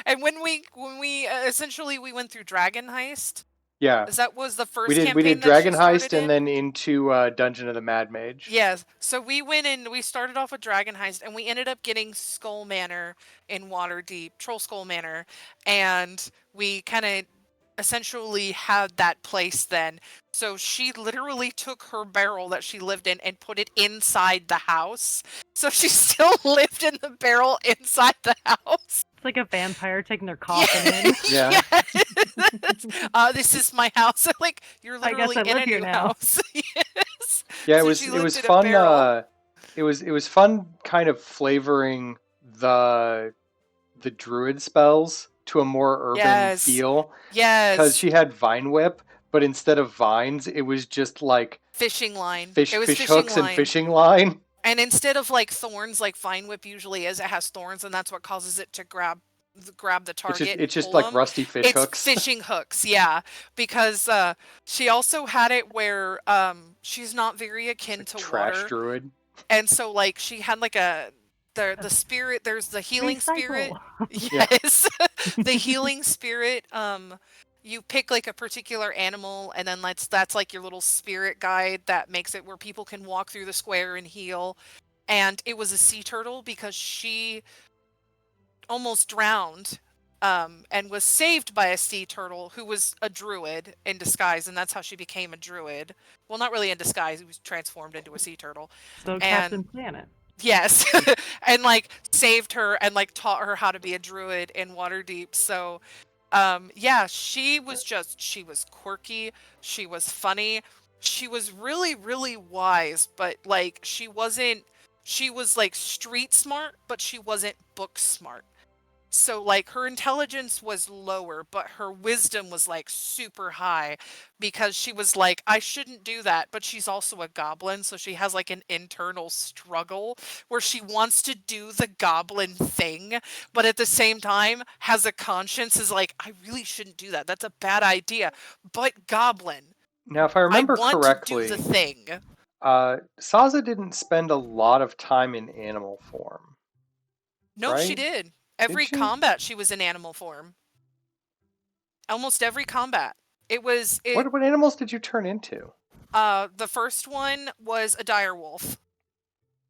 And when we essentially we went through Dragon Heist. Yeah, That was the first we did campaign that Dragon she started Heist in. and then into Dungeon of the Mad Mage. Yes. So we went in, we started off with Dragon Heist, and we ended up getting Skull Manor in Waterdeep, Troll Skull Manor, and we kind of essentially had that place then. So she literally took her barrel that she lived in and put it inside the house. So she still lived in the barrel inside the house. It's like a vampire taking their coffin in. Yeah. Yes. This is my house. Like you're I guess literally I in live a here new now. house. Yes. Yeah, So it she was lived in a fun. barrel. It was fun, kind of flavoring the druid spells to a more urban Yes. feel. Yes. Because she had Vine Whip, but instead of vines, it was just like fishing line. fish It was hooks line. and fishing line. And instead of like thorns, like Vine Whip usually is, it has thorns, and that's what causes it to grab the target. It's just pull like them. rusty fish It's hooks. fishing hooks, yeah. Because she also had it where she's not very akin to Trash water, druid. and so like she had like the spirit. There's the healing spirit. Recycle. Yes, the healing spirit. You pick like a particular animal, and then that's like your little spirit guide that makes it where people can walk through the square and heal. And it was a sea turtle because she almost drowned, and was saved by a sea turtle who was a druid in disguise, and that's how she became a druid. Well, not really in disguise; he was transformed into a sea turtle. So Captain Planet. Yes, and like saved her and like taught her how to be a druid in Waterdeep. So, yeah, she was quirky, she was funny, she was really, really wise, but like she was like street smart, but she wasn't book smart. So like her intelligence was lower, but her wisdom was like super high because she was like, I shouldn't do that, but she's also a goblin, so she has like an internal struggle where she wants to do the goblin thing, but at the same time has a conscience, is like, I really shouldn't do that. That's a bad idea. But goblin. Now, if I remember I want correctly, to do the thing. Saza didn't spend a lot of time in animal form. No, right? she did. Every she? combat she was in animal form. Almost every combat. What animals did you turn into? The first one was a dire wolf.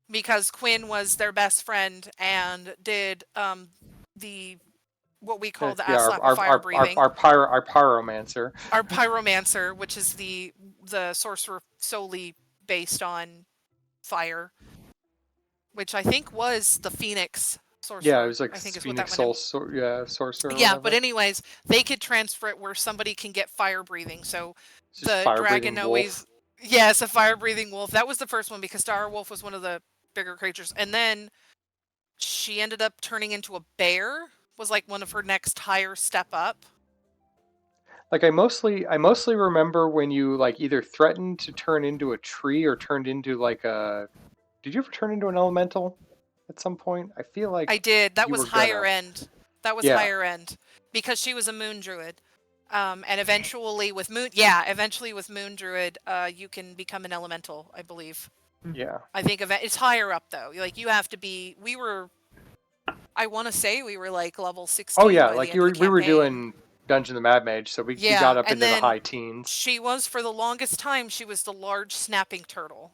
Because Quinn was their best friend and did the what we call the ass slap of fire breathing. Our pyromancer. Our pyromancer, which is the sorcerer solely based on fire. Which I think was the Phoenix sorcerer. Yeah, it was like I think is Phoenix what that Soul sorcerer. Yeah, but anyways, they could transfer it where somebody can get fire breathing. So it's the dragon always. Yes, a fire breathing wolf. That was the first one because dire wolf was one of the bigger creatures, and then she ended up turning into a bear. Was like one of her next higher step up. Like I mostly remember when you like either threatened to turn into a tree or turned into like a. Did you ever turn into an elemental at some point? I feel like I did. That was higher end. That was higher end because she was a moon druid. And eventually with moon druid, you can become an elemental, I believe. Yeah. I think it's higher up though. Like you have to be. I want to say we were like level 16. Oh yeah, by like the end of the we were campaign. doing Dungeon of the Mad Mage, so we got up into the high teens. She was for the longest time. She was the large snapping turtle.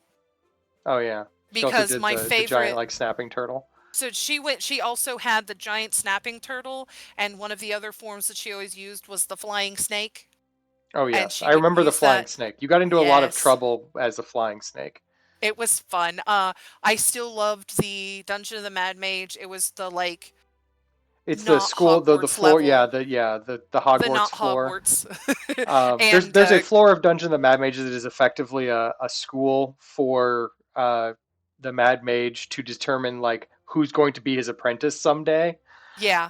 Oh yeah. Because my favorite, the giant like snapping turtle. So she also had the giant snapping turtle, and one of the other forms that she always used was the flying snake. Oh yes, I remember the flying snake. You got into a lot of trouble as a flying snake. It was fun. I still loved the Dungeon of the Mad Mage. It was the like It's the not school, the Hogwarts floor, level. the The Hogwarts not floor. Hogwarts. And There's a floor of Dungeon of the Mad Mages that is effectively a school for the Mad Mage to determine like who's going to be his apprentice someday. yeah,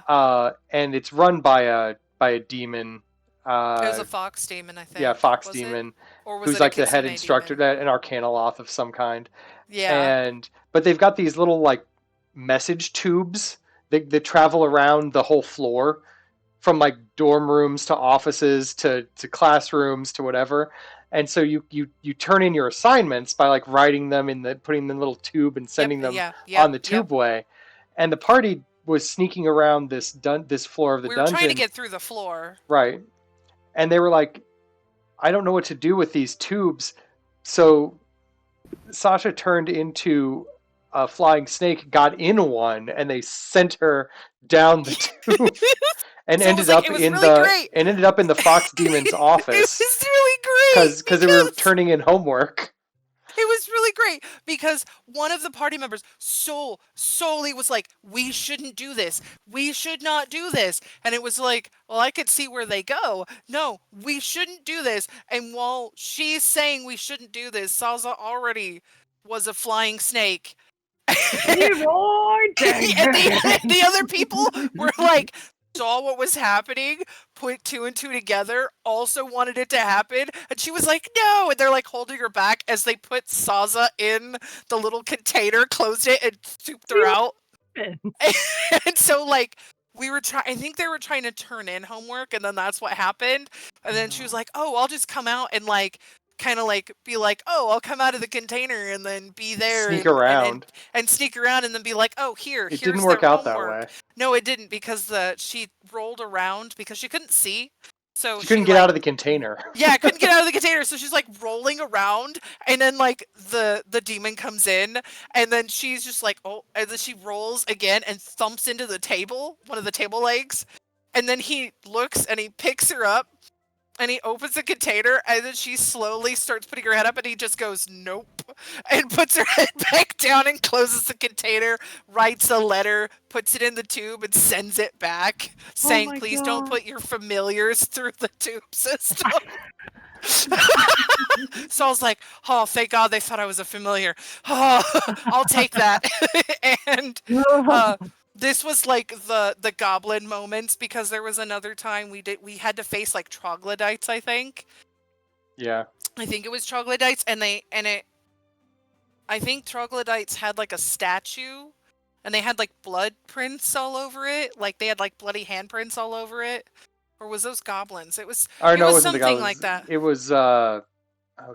And it's run by a demon. it was Uh, a fox demon, I yeah, think. fox Was it? demon, Or was who's it a like the head Kitsune instructor, demon? an Arcanoloth of some kind. Yeah. And but they've got these little like message tubes that travel around the whole floor, from like dorm rooms to offices to classrooms to whatever. And so you turn in your assignments by like writing them putting them in the little tube and Yep. sending them Yeah. on Yep. the Yep. tubeway. And the party was sneaking around this floor of the We were trying to dungeon, get through the floor. right? And they were like, I don't know what to do with these tubes. So Sasha turned into a flying snake, got in one, and they sent her down the tube and So it was really great. ended up in the fox demon's It office was really great because they were turning in homework. it was really great because one of the party members solely was like, we shouldn't do this. We should not do this. And it was like, well, I could see where they go. No, we shouldn't do this. And while she's saying we shouldn't do this, Salza already was a flying snake. Leroy And Jenkins. the other people were like, saw what was happening, put two and two together, also wanted it to happen, and she was like, no, and they're like holding her back as they put Saza in the little container, closed it, and souped her out. And so like we were trying, I think they were trying to turn in homework, and then that's what happened. And then she was like, oh, I'll just come out and like kind of like be like, oh, I'll come out of the container and then be there Sneak and around. sneak around and then be like, oh, It here's didn't their work out that homework. way. No, it didn't, because she rolled around because she couldn't see. So She couldn't get like, out of the container. yeah, I couldn't get out of the container, so she's like rolling around, and then like the demon comes in, and then she's just like, oh, and then she rolls again and thumps into the table, one of the table legs, and then he looks and he picks her up, and he opens the container, and then she slowly starts putting her head up, and he just goes, nope, and puts her head back down and closes the container, writes a letter, puts it in the tube, and sends it back, saying, my please don't God. put your familiars through the tube system. So I was like, oh, thank God they thought I was a familiar. Oh, I'll take that. And this was like the goblin moments, because there was another time we had to face like troglodytes, I think. Yeah. I think it was troglodytes, I think troglodytes had like a statue, and they had like blood prints all over it. Like they had like bloody handprints all over it. Or was those goblins? It was Or no, it was wasn't the something goblins. like that. It was oh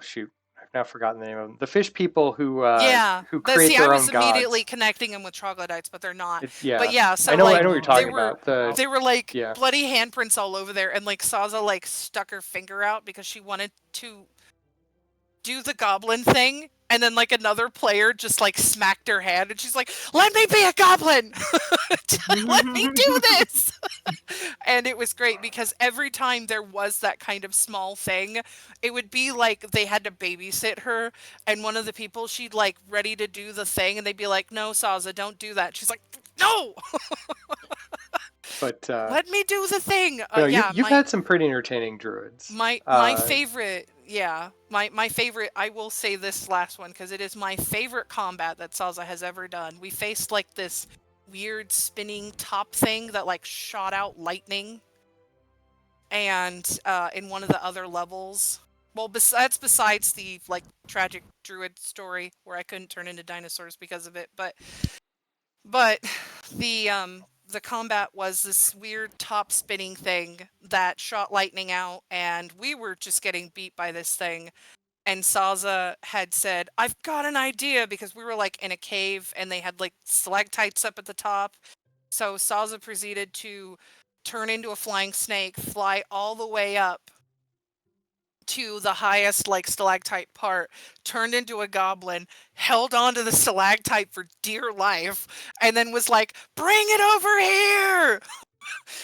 shoot, I've now forgotten the name of them. The fish people who Yeah. create See, their I own was immediately gods. connecting them with troglodytes, but they're not. Yeah. But yeah, so I know like what you're talking they were about. they were like Yeah. bloody handprints all over there, and like Saza like stuck her finger out because she wanted to do the goblin thing, and then like another player just like smacked her hand, and she's like, let me be a goblin. Let me do this. And it was great because every time there was that kind of small thing, it would be like they had to babysit her, and one of the people, she'd like ready to do the thing, and they'd be like, no, Saza, don't do that. She's like, no. But let me do the thing. no, Yeah, you've had some pretty entertaining druids. my favorite, my favorite, I will say this last one because it is my favorite combat that Salza has ever done. We faced like this weird spinning top thing that like shot out lightning, and in one of the other levels, well, that's besides the like tragic druid story where I couldn't turn into dinosaurs because of it, but the combat was this weird top spinning thing that shot lightning out, and we were just getting beat by this thing. And Saza had said, I've got an idea, because we were like in a cave and they had like stalactites up at the top. So Saza proceeded to turn into a flying snake, fly all the way up to the highest like stalactite part, turned into a goblin, held onto the stalactite for dear life, and then was like, bring it over here.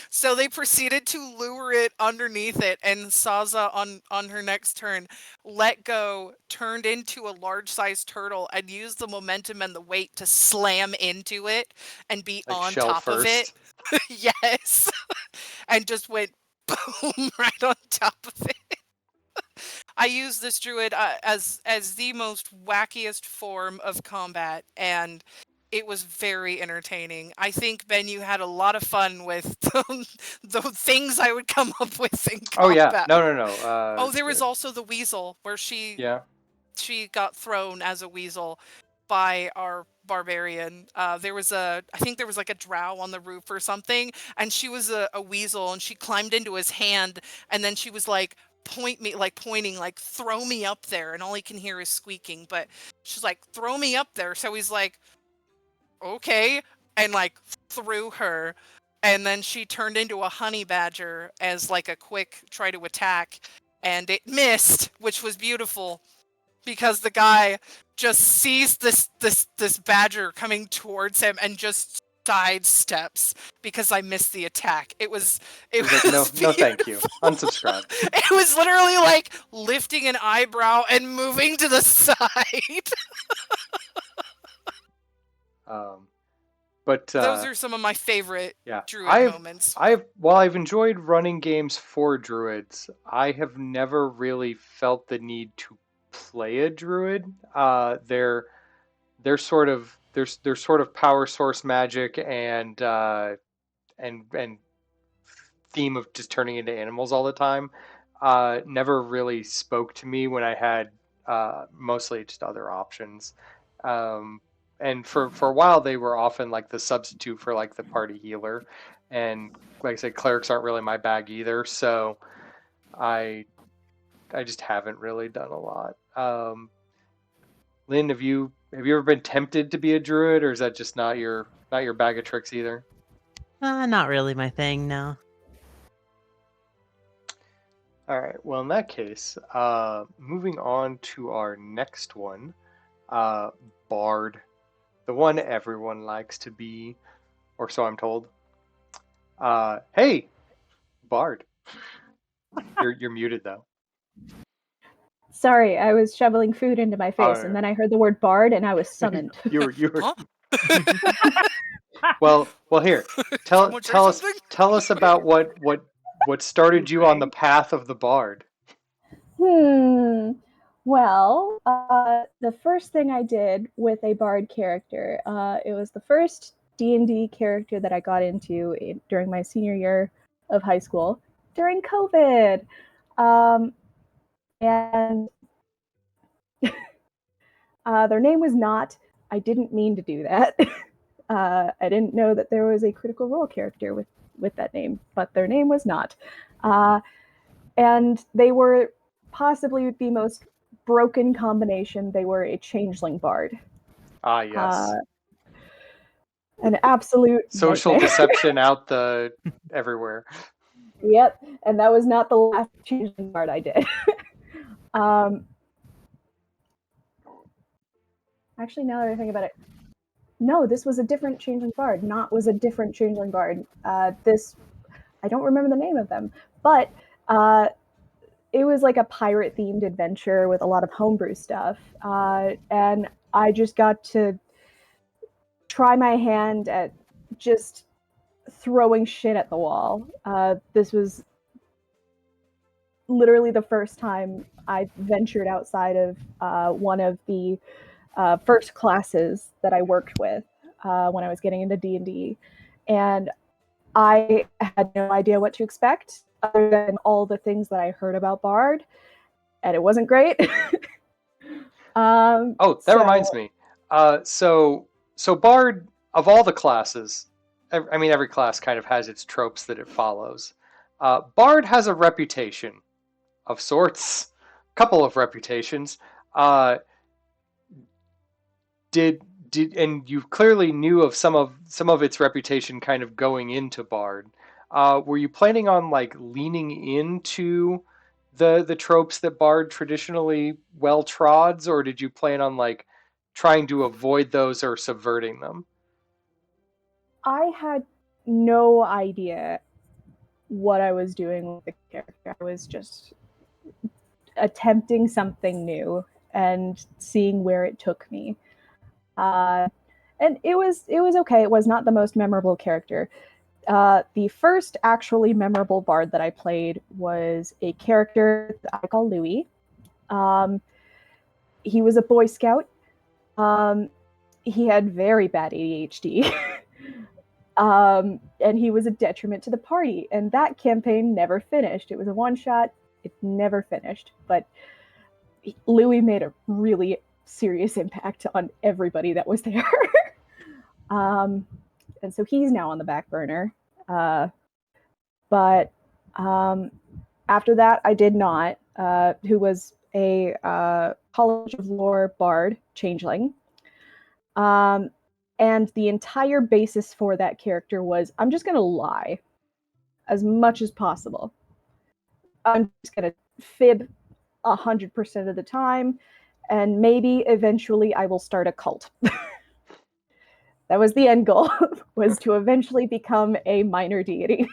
So they proceeded to lure it underneath it, and Saza on her next turn let go, turned into a large-sized turtle, and used the momentum and the weight to slam into it and be Like on shell top of it. first. Yes. And just went boom right on top of it. I use this druid as the most wackiest form of combat, and it was very entertaining. I think, Ben, you had a lot of fun with the things I would come up with in Oh yeah, combat. no. Oh, there was also the weasel where Yeah. she got thrown as a weasel by our barbarian. I think there was like a drow on the roof or something, and she was a weasel, and she climbed into his hand, and then she was like, pointing, like, throw me up there, and all he can hear is squeaking, but she's like, throw me up there. So he's like, okay, and like threw her. And then she turned into a honey badger as like a quick try to attack, and it missed, which was beautiful because the guy just sees this badger coming towards him and just sidesteps because I missed the attack. It was Like, no, thank you. Unsubscribe. It was literally like lifting an eyebrow and moving to the side. But those are some of my favorite druid I've moments. While I've enjoyed running games for druids, I have never really felt the need to play a druid. They're sort of they're sort of power source magic and theme of just turning into animals all the time. Never really spoke to me when I had mostly just other options. And for a while they were often like the substitute for like the party healer, and like I said, clerics aren't really my bag either, so I just haven't really done a lot. Lynn, have you ever been tempted to be a druid, or is that just not your bag of tricks either? Not really my thing, no. All right. Well, in that case, moving on to our next one, Bard, the one everyone likes to be, or so I'm told. Hey, Bard, you're muted though. Sorry, I was shoveling food into my face, Oh, and then I heard the word bard, and I was summoned. you were. Huh? Well, here. Someone say Tell us something? about what started you on the path of the Bard. Well, the first thing I did with a bard character, it was the first D&D character that I got into during my senior year of high school during COVID. And their name was not, I didn't mean to do that. I didn't know that there was a critical role character with that name, but their name was not. And they were possibly the most broken combination. They were a changeling bard. Ah, yes. An absolute social nightmare. deception out everywhere. Yep, and that was not the last changeling bard I did. Actually, now that I think about it, no, this was a different changeling bard. Not was a different changeling bard. This, I don't remember the name of them, but it was like a pirate-themed adventure with a lot of homebrew stuff, and I just got to try my hand at just throwing shit at the wall. This was literally the first time I ventured outside of one of the first classes that I worked with when I was getting into D&D, and I had no idea what to expect other than all the things that I heard about Bard, and it wasn't great. That reminds me. So Bard, of all the classes, I mean, every class kind of has its tropes that it follows. Bard has a reputation of sorts, couple of reputations. And you clearly knew of some of its reputation kind of going into Bard. Were you planning on like leaning into the tropes that Bard traditionally well trods, or did you plan on like trying to avoid those or subverting them? I had no idea what I was doing with the character. I was just attempting something new and seeing where it took me. And it was okay. It was not the most memorable character. The first actually memorable bard that I played was a character that I call Louis. He was a Boy Scout. He had very bad ADHD. And he was a detriment to the party. And that campaign never finished. It was a one-shot. It never finished. But Louis made a really serious impact on everybody that was there. And so he's now on the back burner. But after that, I did not, who was a College of Lore bard changeling. And the entire basis for that character was I'm just going to lie as much as possible. I'm just going to fib 100% of the time, and maybe eventually I will start a cult. That was the end goal, was to eventually become a minor deity.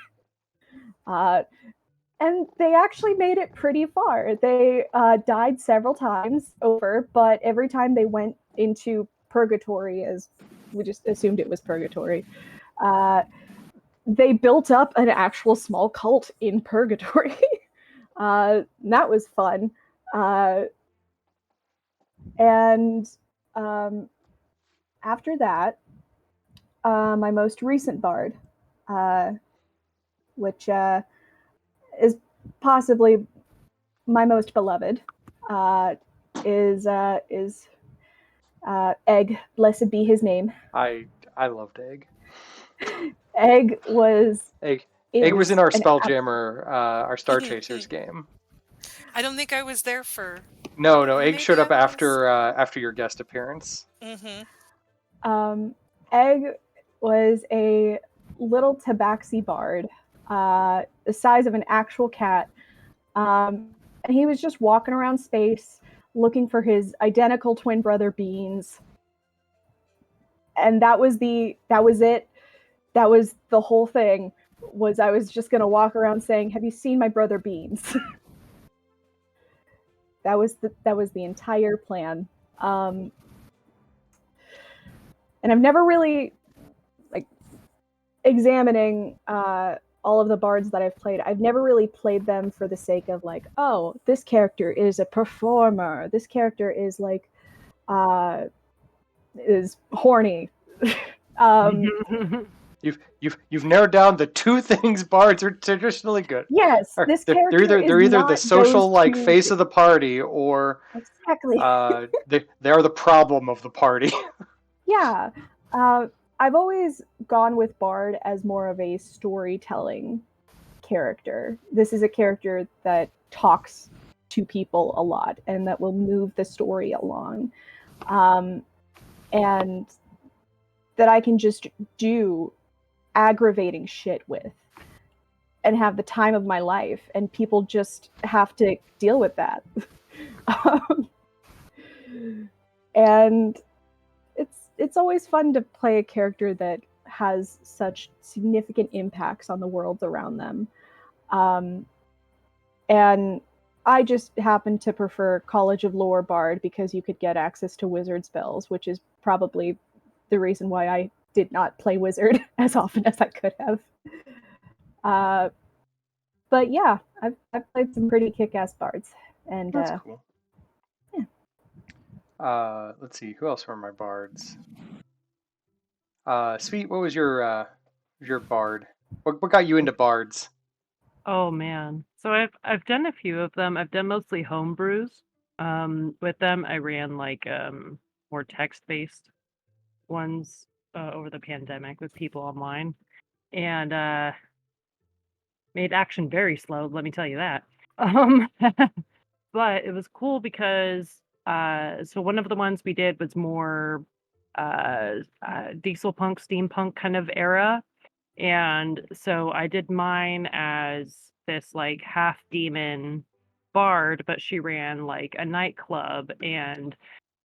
And they actually made it pretty far. They died several times over, but every time they went into purgatory, as we just assumed it was purgatory, they built up an actual small cult in purgatory. That was fun. And after that, my most recent bard, which is possibly my most beloved, is Egg. Blessed be his name. I loved Egg. Egg was Egg was in our Spelljammer, our Star Chasers game. I don't think I was there for. No, Egg Maybe showed up I was. after your guest appearance. Mm-hmm. Egg was a little tabaxi bard, the size of an actual cat. And he was just walking around space looking for his identical twin brother Beans. And that was it. That was the whole thing. Was I was just gonna walk around saying, "Have you seen my brother Beans?" That was the entire plan. And I've never really, like, examining all of the bards that I've played, I've never really played them for the sake of, like, oh, this character is a performer. This character is like is horny. You've narrowed down the two things bards are traditionally good. Yes, this character they're either the social face of the party, or exactly. they are the problem of the party. Yeah, I've always gone with bard as more of a storytelling character. This is a character that talks to people a lot and that will move the story along, and that I can just do aggravating shit with and have the time of my life, and people just have to deal with that. And it's always fun to play a character that has such significant impacts on the worlds around them. And I just happen to prefer College of Lore Bard because you could get access to wizard spells, which is probably the reason why I did not play wizard as often as I could have. But yeah, I've played some pretty kick-ass bards, and that's cool. Yeah. Let's see, who else were my bards? Sweet, what was your bard? What got you into bards? Oh man, so I've done a few of them. I've done mostly homebrews. With them, I ran like more text-based ones over the pandemic with people online, and made action very slow. Let me tell you that. But it was cool because so one of the ones we did was more diesel punk, steampunk kind of era. And so I did mine as this like half demon bard, but she ran like a nightclub and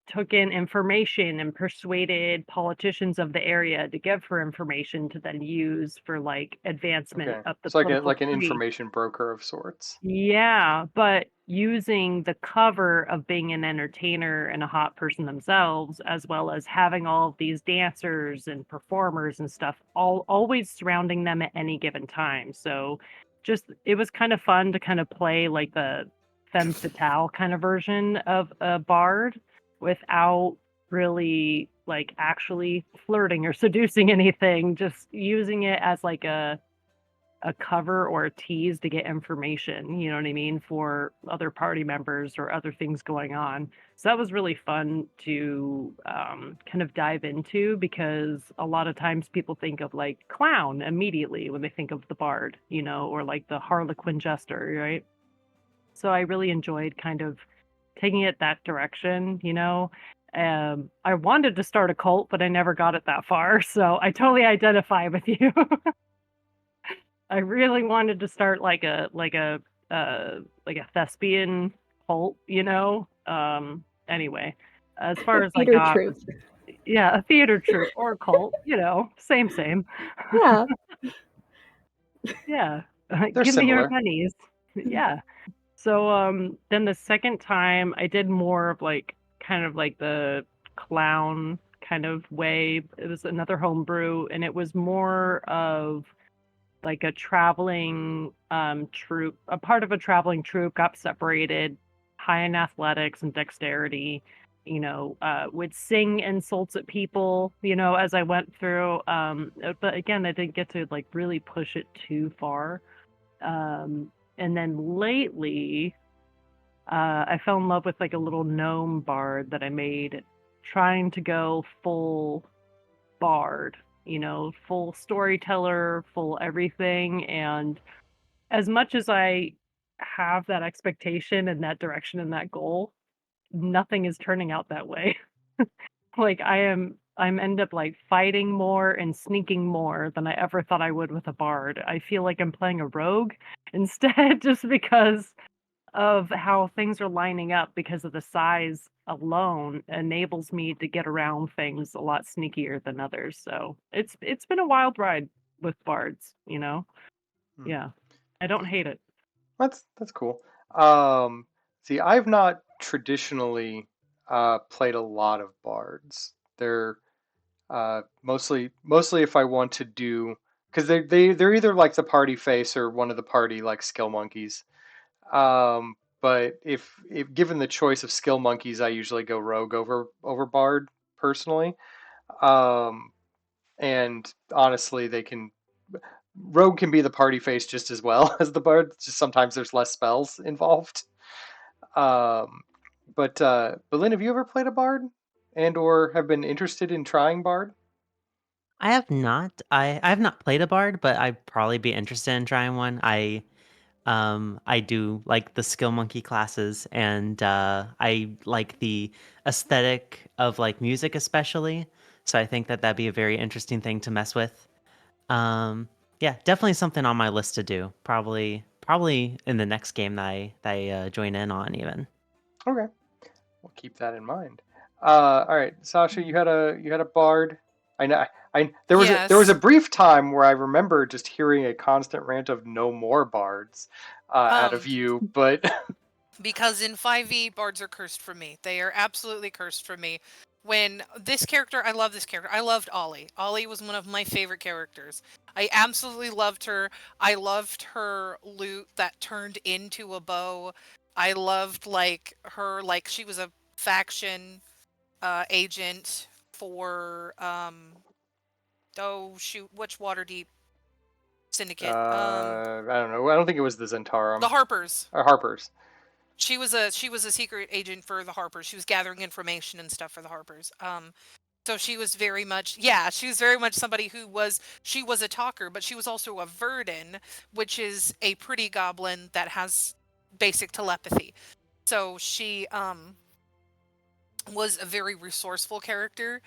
took in information and persuaded politicians of the area to give her information to then use for like advancement of the it's like political like an tree. information broker of sorts. Yeah, but using the cover of being an entertainer and a hot person themselves, as well as having all of these dancers and performers and stuff, all always surrounding them at any given time. So just it was kind of fun to kind of play like the femme fatale kind of version of a bard without really like actually flirting or seducing anything, just using it as like a cover or a tease to get information, you know what I mean, for other party members or other things going on. So that was really fun to kind of dive into, because a lot of times people think of like clown immediately when they think of the bard, you know, or like the Harlequin jester, right? So I really enjoyed kind of taking it that direction, you know. I wanted to start a cult, but I never got it that far. So I totally identify with you. I really wanted to start like a thespian cult, you know. Anyway, as far as I Theater got troupe. was yeah, a theater troupe or a cult, you know, same. Yeah. Yeah, They're give me your similar. pennies. Yeah. So then the second time I did more of like kind of like the clown kind of way. It was another homebrew, and it was more of like a traveling troupe, a part of a traveling troupe got separated, high in athletics and dexterity, you know, would sing insults at people, you know, as I went through. But again, I didn't get to like really push it too far. And then lately, I fell in love with like a little gnome bard that I made, trying to go full bard, you know, full storyteller, full everything. And as much as I have that expectation and that direction and that goal, nothing is turning out that way. Like I'm end up like fighting more and sneaking more than I ever thought I would with a bard. I feel like I'm playing a rogue instead, just because of how things are lining up, because of the size alone enables me to get around things a lot sneakier than others. So it's been a wild ride with bards, you know. Hmm. Yeah. I don't hate it. That's cool. See, I've not traditionally played a lot of bards. They're mostly if I want to do, because they're either like the party face or one of the party like skill monkeys. But if given the choice of skill monkeys, I usually go rogue over bard personally. Um, and honestly, they can rogue can be the party face just as well as the bard. Just sometimes there's less spells involved. Um, but Lynn, have you ever played a bard and or have been interested in trying bard? I have not. I have not played a bard, but I'd probably be interested in trying one. I do like the skill monkey classes, and I like the aesthetic of like music especially. So I think that that'd be a very interesting thing to mess with. Um, yeah, definitely something on my list to do. Probably in the next game that I join in on even. Okay, we'll keep that in mind. All right, Sasha, you had a bard. I know. There was a Yes. brief time where I remember just hearing a constant rant of no more bards out of Um, you, but because in 5e, bards are cursed from me. They are absolutely cursed from me. When this character, I love this character. I loved Ollie. Ollie was one of my favorite characters. I absolutely loved her. I loved her loot that turned into a bow. I loved like her, like she was a faction agent for oh shoot, which Waterdeep syndicate? I don't know. I don't think it was the The Zentarum Harpers. or Harpers. She was a secret agent for the Harpers. She was gathering information and stuff for the Harpers. So she was very much, yeah, she was very much somebody she was a talker, but she was also a Verdin, which is a pretty goblin that has basic telepathy. So she was a very resourceful character.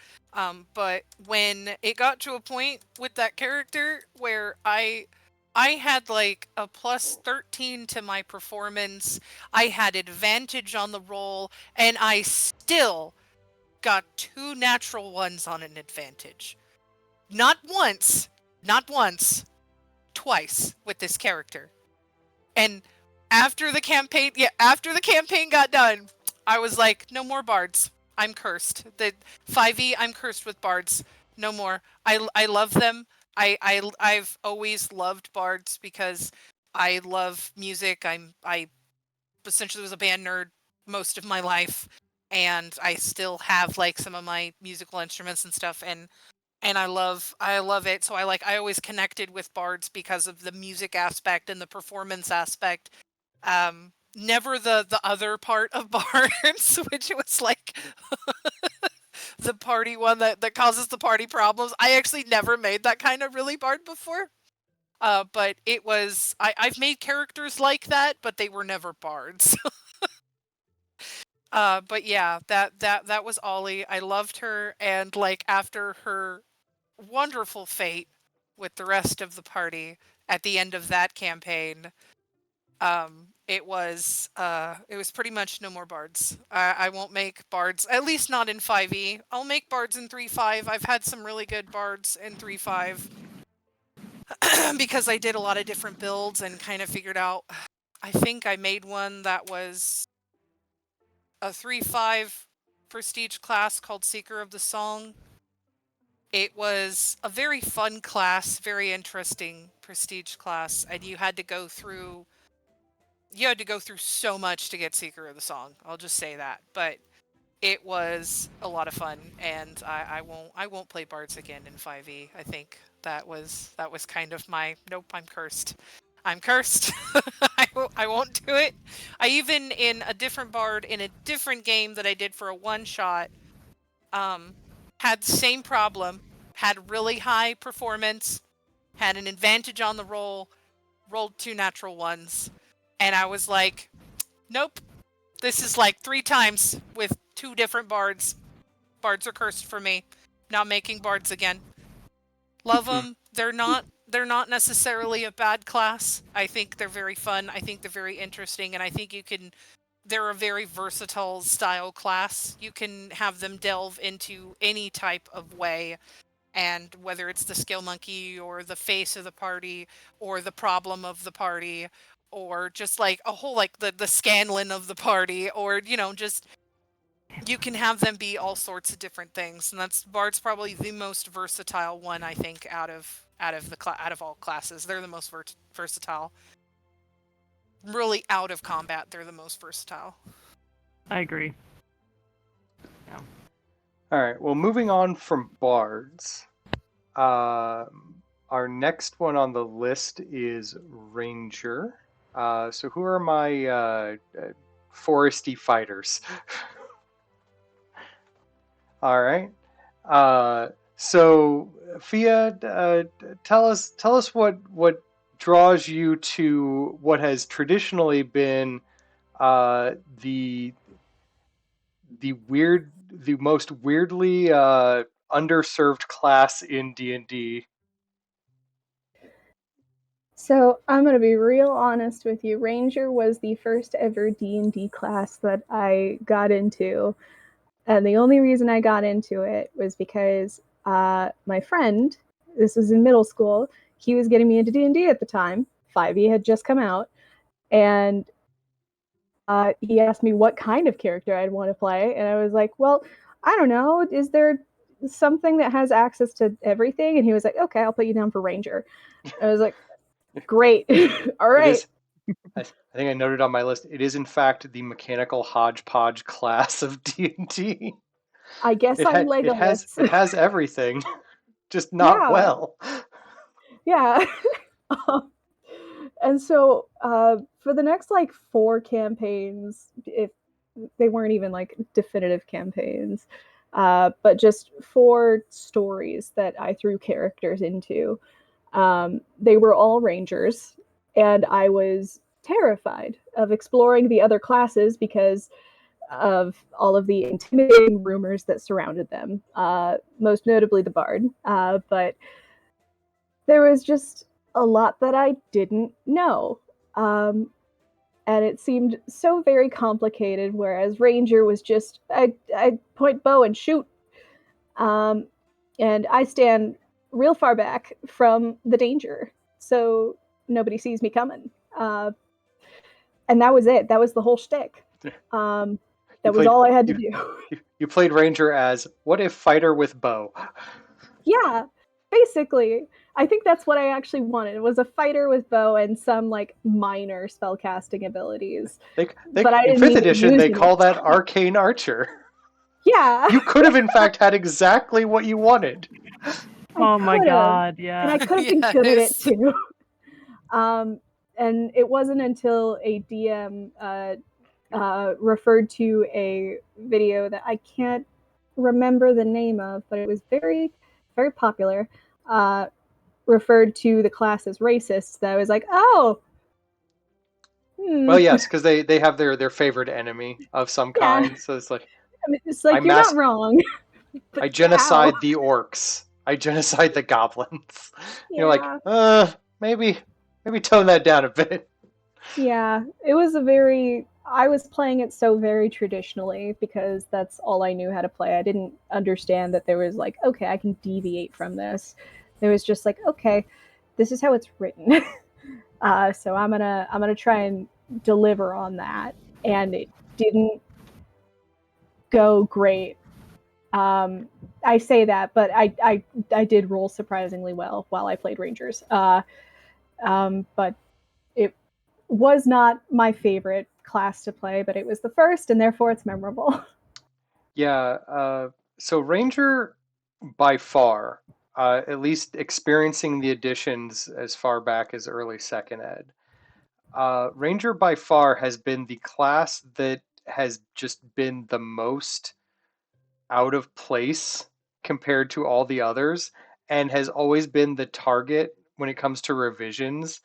But when it got to a point with that character where I had like a plus 13 to my performance, I had advantage on the roll, and I still got two natural ones on an advantage. Not once, not once, twice with this character. And after the campaign got done, I was like, no more bards. I'm cursed. The 5e, I'm cursed with bards. No more. I love them. I've always loved bards because I love music. I essentially was a band nerd most of my life, and I still have like some of my musical instruments and stuff, and I love it. So I always connected with bards because of the music aspect and the performance aspect. Never the other part of bards, which was like the party one that causes the party problems. I actually never made that kind of really bard before. But it was I've made characters like that, but they were never bards. But yeah, that was Ollie. I loved her, and like after her wonderful fate with the rest of the party at the end of that campaign, it was pretty much no more bards. I won't make bards, at least not in 5e. I'll make bards in 3.5. I've had some really good bards in 3.5 because I did a lot of different builds and kind of figured out. I think I made one that was a 3.5 prestige class called Seeker of the Song. It was a very fun class, very interesting prestige class, and you had to go through so much to get Seeker of the Song. I'll just say that. But it was a lot of fun, and I won't play bards again in 5e. I think that was kind of my nope. I'm cursed. I'm cursed. I won't do it. I even in a different bard in a different game that I did for a one shot, had the same problem. Had really high performance. Had an advantage on the roll. Rolled 2 natural ones, and I was like, nope. This is like 3 times with 2 different bards. Bards are cursed for me. Not making bards again. Love them. They're not necessarily a bad class. I think they're very fun. I think they're very interesting, and I think they're a very versatile style class. You can have them delve into any type of way, and whether it's the skill monkey or the face of the party or the problem of the party or just like a whole like the Scanlan of the party, or just you can have them be all sorts of different things, and that's Bard's probably the most versatile one I think out of all classes. They're the most versatile. Really out of combat, they're the most versatile. I agree. All right. Well, moving on from bards, our next one on the list is ranger. So who are my foresty fighters? All right. So Fia, tell us what draws you to what has traditionally been the most weirdly underserved class in D&D. So I'm going to be real honest with you. Ranger was the first ever D&D class that I got into. And the only reason I got into it was because my friend, this was in middle school, he was getting me into D&D at the time. 5e had just come out. And he asked me what kind of character I'd want to play. And I was like, well, I don't know. Is there something that has access to everything? And he was like, okay, I'll put you down for Ranger. I was like, great. All right. I think I noted on my list, it is in fact the mechanical hodgepodge class of D&D. I guess I'm Legolas. It has everything, just not well. Yeah. And so for the next like 4 campaigns, if they weren't even like definitive campaigns, but just 4 stories that I threw characters into, they were all rangers, and I was terrified of exploring the other classes because of all of the intimidating rumors that surrounded them, most notably the bard. But there was just a lot that I didn't know. And it seemed so very complicated, whereas Ranger was just, I point bow and shoot. And I stand real far back from the danger, so nobody sees me coming. And and that was it. That was the whole shtick. That was all I had to do. You played Ranger as what if fighter with bow? Yeah, basically. I think that's what I actually wanted. It was a fighter with bow and some like minor spellcasting abilities. But I in didn't 5th even edition, use they them call at the that time. Arcane Archer. Yeah. You could have, in fact, had exactly what you wanted. Oh my could've, god, And yeah. I could have been good at it Yes. too. And it wasn't until a DM referred to a video that I can't remember the name of, but it was very, very popular, referred to the class as racist, that I was like, oh. Well, yes, because they have their favorite enemy of some Yeah. kind. So it's like, I mean, it's like, you're not wrong. But I genocide how? the orcs. I genocide the goblins. Yeah. You're like, maybe tone that down a bit. Yeah, it was I was playing it so very traditionally because that's all I knew how to play. I didn't understand that there was like, okay, I can deviate from this. There was just like, okay, this is how it's written. So I'm gonna try and deliver on that, and it didn't go great. I say that, but I did roll surprisingly well while I played Rangers. But it was not my favorite class to play, but it was the first, and therefore it's memorable. Yeah. So Ranger, by far, at least experiencing the additions as far back as early second ed, Ranger by far has been the class that has just been the most out of place compared to all the others, and has always been the target when it comes to revisions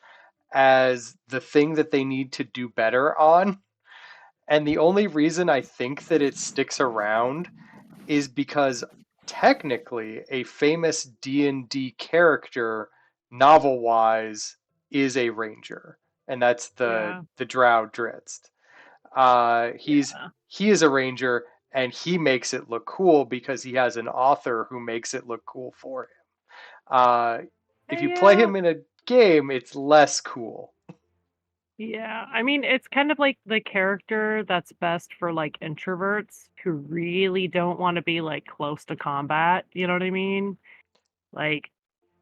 as the thing that they need to do better on. And the only reason I think that it sticks around is because technically a famous D&D character, novel-wise, is a ranger, and that's the Drow Drizzt. He is a ranger, and he makes it look cool because he has an author who makes it look cool for him. If you play him in a game, it's less cool. Yeah, I mean, it's kind of like the character that's best for like introverts who really don't want to be like close to combat. You know what I mean? Like,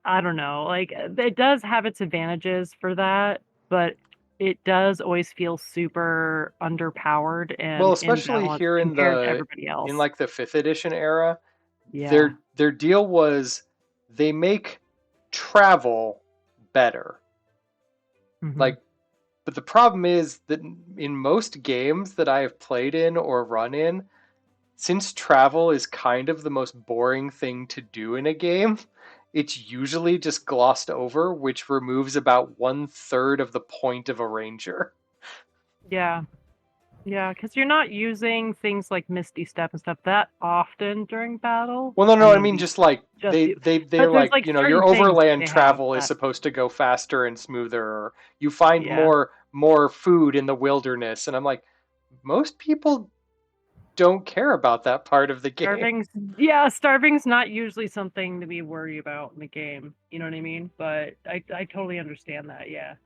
I don't know. Like, it does have its advantages for that, but it does always feel super underpowered Well, and especially imbalanced here compared to everybody else. in like the 5th edition era, Yeah. their deal was they make travel better. Mhm. Like, but the problem is that in most games that I have played in or run in, since travel is kind of the most boring thing to do in a game, it's usually just glossed over, which removes about 1/3 of the point of a ranger. Yeah. Yeah, because you're not using things like Misty Step and stuff that often during battle. Well, no, I mean you just like just do. they're But there's like, like your certain things overland they have travel is that, supposed to go faster and smoother, or you find yeah. more food in the wilderness, and I'm like, most people don't care about that part of the game. Starving's not usually something to be worried about in the game. You know what I mean? But I totally understand that. Yeah.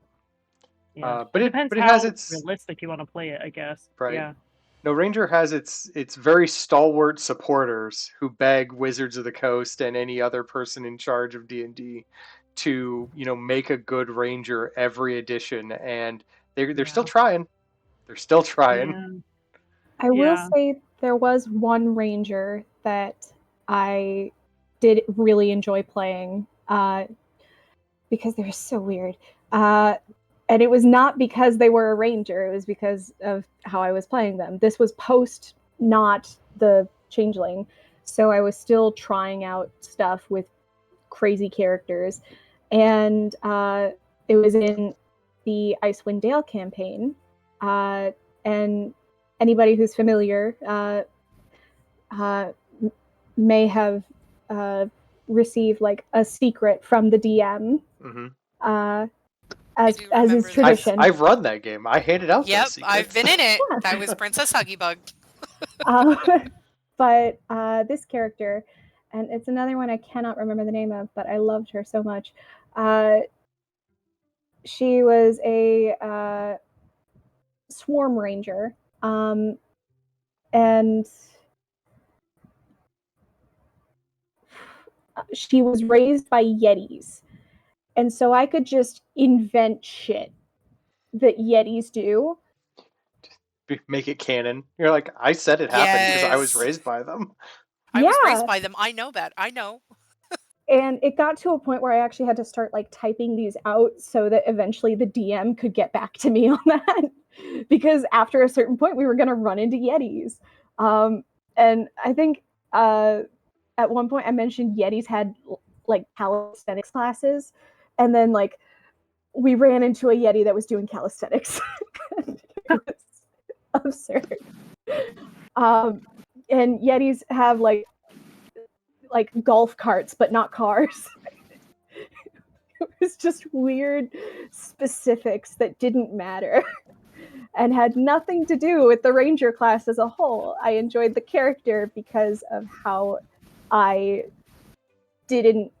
Yeah. But It depends it has how its realistic you want to play it, I guess. right. Yeah. No, Ranger has its very stalwart supporters who beg Wizards of the Coast and any other person in charge of D&D to, make a good Ranger every edition, and they're still trying. They're still trying. Yeah. I will Yeah. say there was one ranger that I did really enjoy playing because they were so weird. And it was not because they were a ranger, it was because of how I was playing them. This was post not the changeling, so I was still trying out stuff with crazy characters. And it was in the Icewind Dale campaign. And anybody who's familiar may have received like a secret from the DM. Mm-hmm. As is tradition. I've run that game. I handed out Yep, those secrets. I've been in it. That was Princess Huggybug. But this character, and it's another one I cannot remember the name of, but I loved her so much. She was a Swarm Ranger, and she was raised by Yetis, and so I could just invent shit that Yetis do. Make it canon. You're like, I said it happened because I was Yes. raised by them. I was raised Yeah. by them. I know that. I know. And it got to a point where I actually had to start like typing these out so that eventually the DM could get back to me on that. Because after a certain point, we were going to run into Yetis. And I think at one point I mentioned Yetis had like calisthenics classes. And then like we ran into a Yeti that was doing calisthenics. It was absurd. And Yetis have like golf carts, but not cars. It was just weird specifics that didn't matter and had nothing to do with the ranger class as a whole. I enjoyed the character because of how I didn't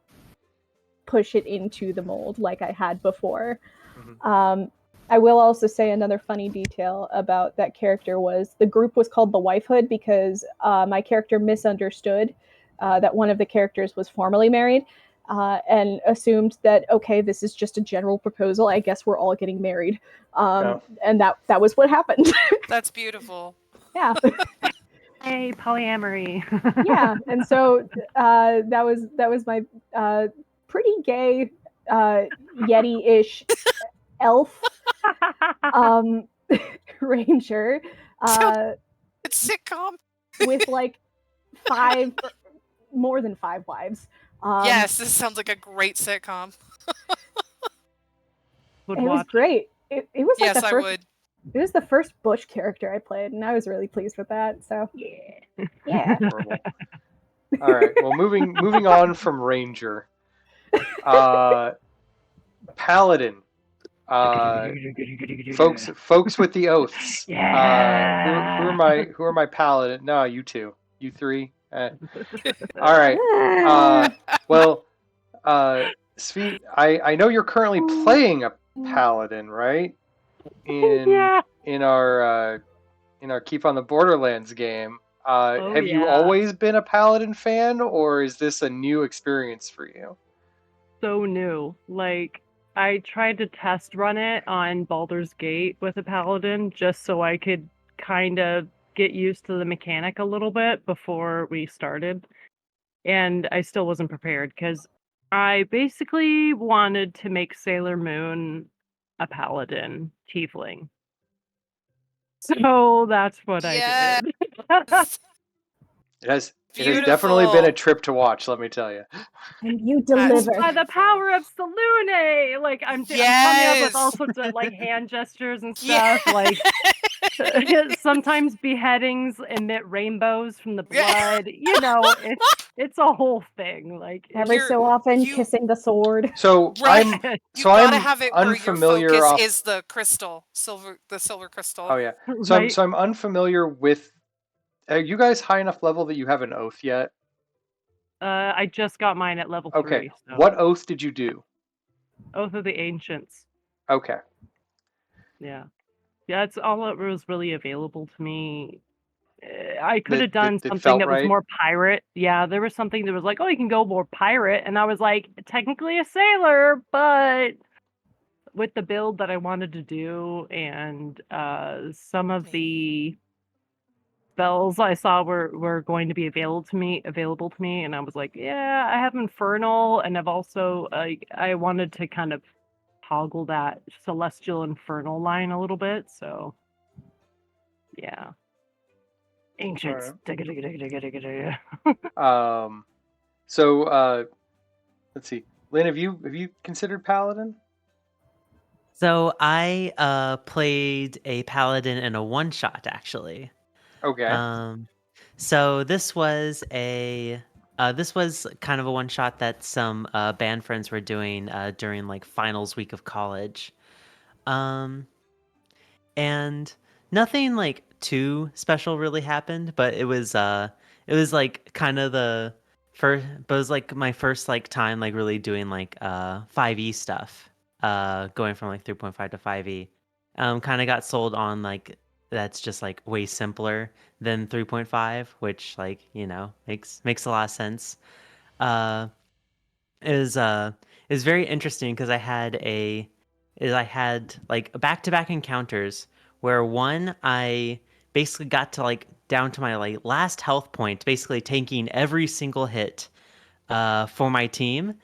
push it into the mold like I had before. Mhm. I will also say another funny detail about that character was the group was called the Wifehood because my character misunderstood that one of the characters was formerly married and assumed that, okay, this is just a general proposal. I guess we're all getting married. Oh. And that was what happened. That's beautiful. Yeah. Hey, polyamory. Yeah. And so that was my pretty gay Yeti-ish elf ranger It's sitcom. with like more than 5 wives. Yes, this sounds like a great sitcom. Would It was watch. great. It was like Yes, the I first. would. It was the first Bush character I played, and I was really pleased with that. So Yeah. yeah. Horrible. All right. Well, moving on from Ranger, Paladin. Folks with the oaths. Who are my paladin? No, you two, you three. All right. Well, Sweet. I know you're currently playing a paladin, right? Yeah. In our Keep on the Borderlands game. Oh, Have you yeah. always been a paladin fan, or is this a new experience for you? So new. Like, I tried to test run it on Baldur's Gate with a paladin just so I could kind of get used to the mechanic a little bit before we started. And I still wasn't prepared because I basically wanted to make Sailor Moon a paladin tiefling. So that's what I Yes. did. It has definitely been a Beautiful. trip to watch, let me tell you. And you That's deliver. By the beautiful. power of Salune! Like I'm coming up with all sorts of like hand gestures and stuff. Like sometimes beheadings emit rainbows from the blood. You know, it's a whole thing. Like Every You're- so often, you- kissing the sword. So Right. I'm You gotta I'm have it where your unfamiliar focus off. is the crystal, the silver crystal. Oh yeah. right. I'm unfamiliar with. Are you guys high enough level that you have an oath yet? I just got mine at level Okay. 3. So. What oath did you do? Oath of the Ancients. Okay. Yeah. Yeah, that's all that was really available to me. I could have done That something felt that was right. more pirate. Yeah, there was something that was like, oh, you can go more pirate. And I was like, technically a sailor, but with the build that I wanted to do and some of the spells I saw were going to be available to me, and I was like, yeah, I have Infernal, and I've also I wanted to kind of toggle that Celestial Infernal line a little bit, so yeah. Ancients. So let's see. Lynn, have you considered Paladin? So I played a paladin in a one shot actually. Okay. So this was kind of a one shot that some band friends were doing during like finals week of college. And nothing like too special really happened, but it was like kind of the first, but it was like my first like time like really doing like 5e stuff, going from like 3.5 to 5e. kind of got sold on like that's just like way simpler than 3.5, which like makes a lot of sense. Uh, is is very interesting because I had like back-to-back encounters where one I basically got to like down to my like last health point, basically tanking every single hit for my team.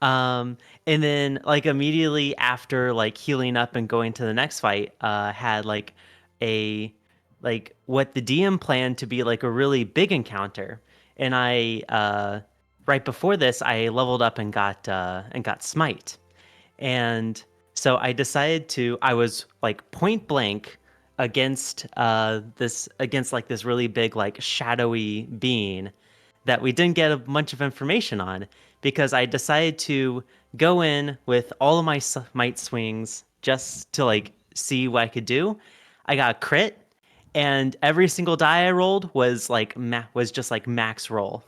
Um, and then like immediately after like healing up and going to the next fight, had like a like what the DM planned to be like a really big encounter. And I right before this I leveled up and got smite. And so I decided to I was like point blank against this against like this really big like shadowy being that we didn't get a bunch of information on because I decided to go in with all of my might swings just to like see what I could do. I got a crit, and every single die I rolled was like was just like max roll.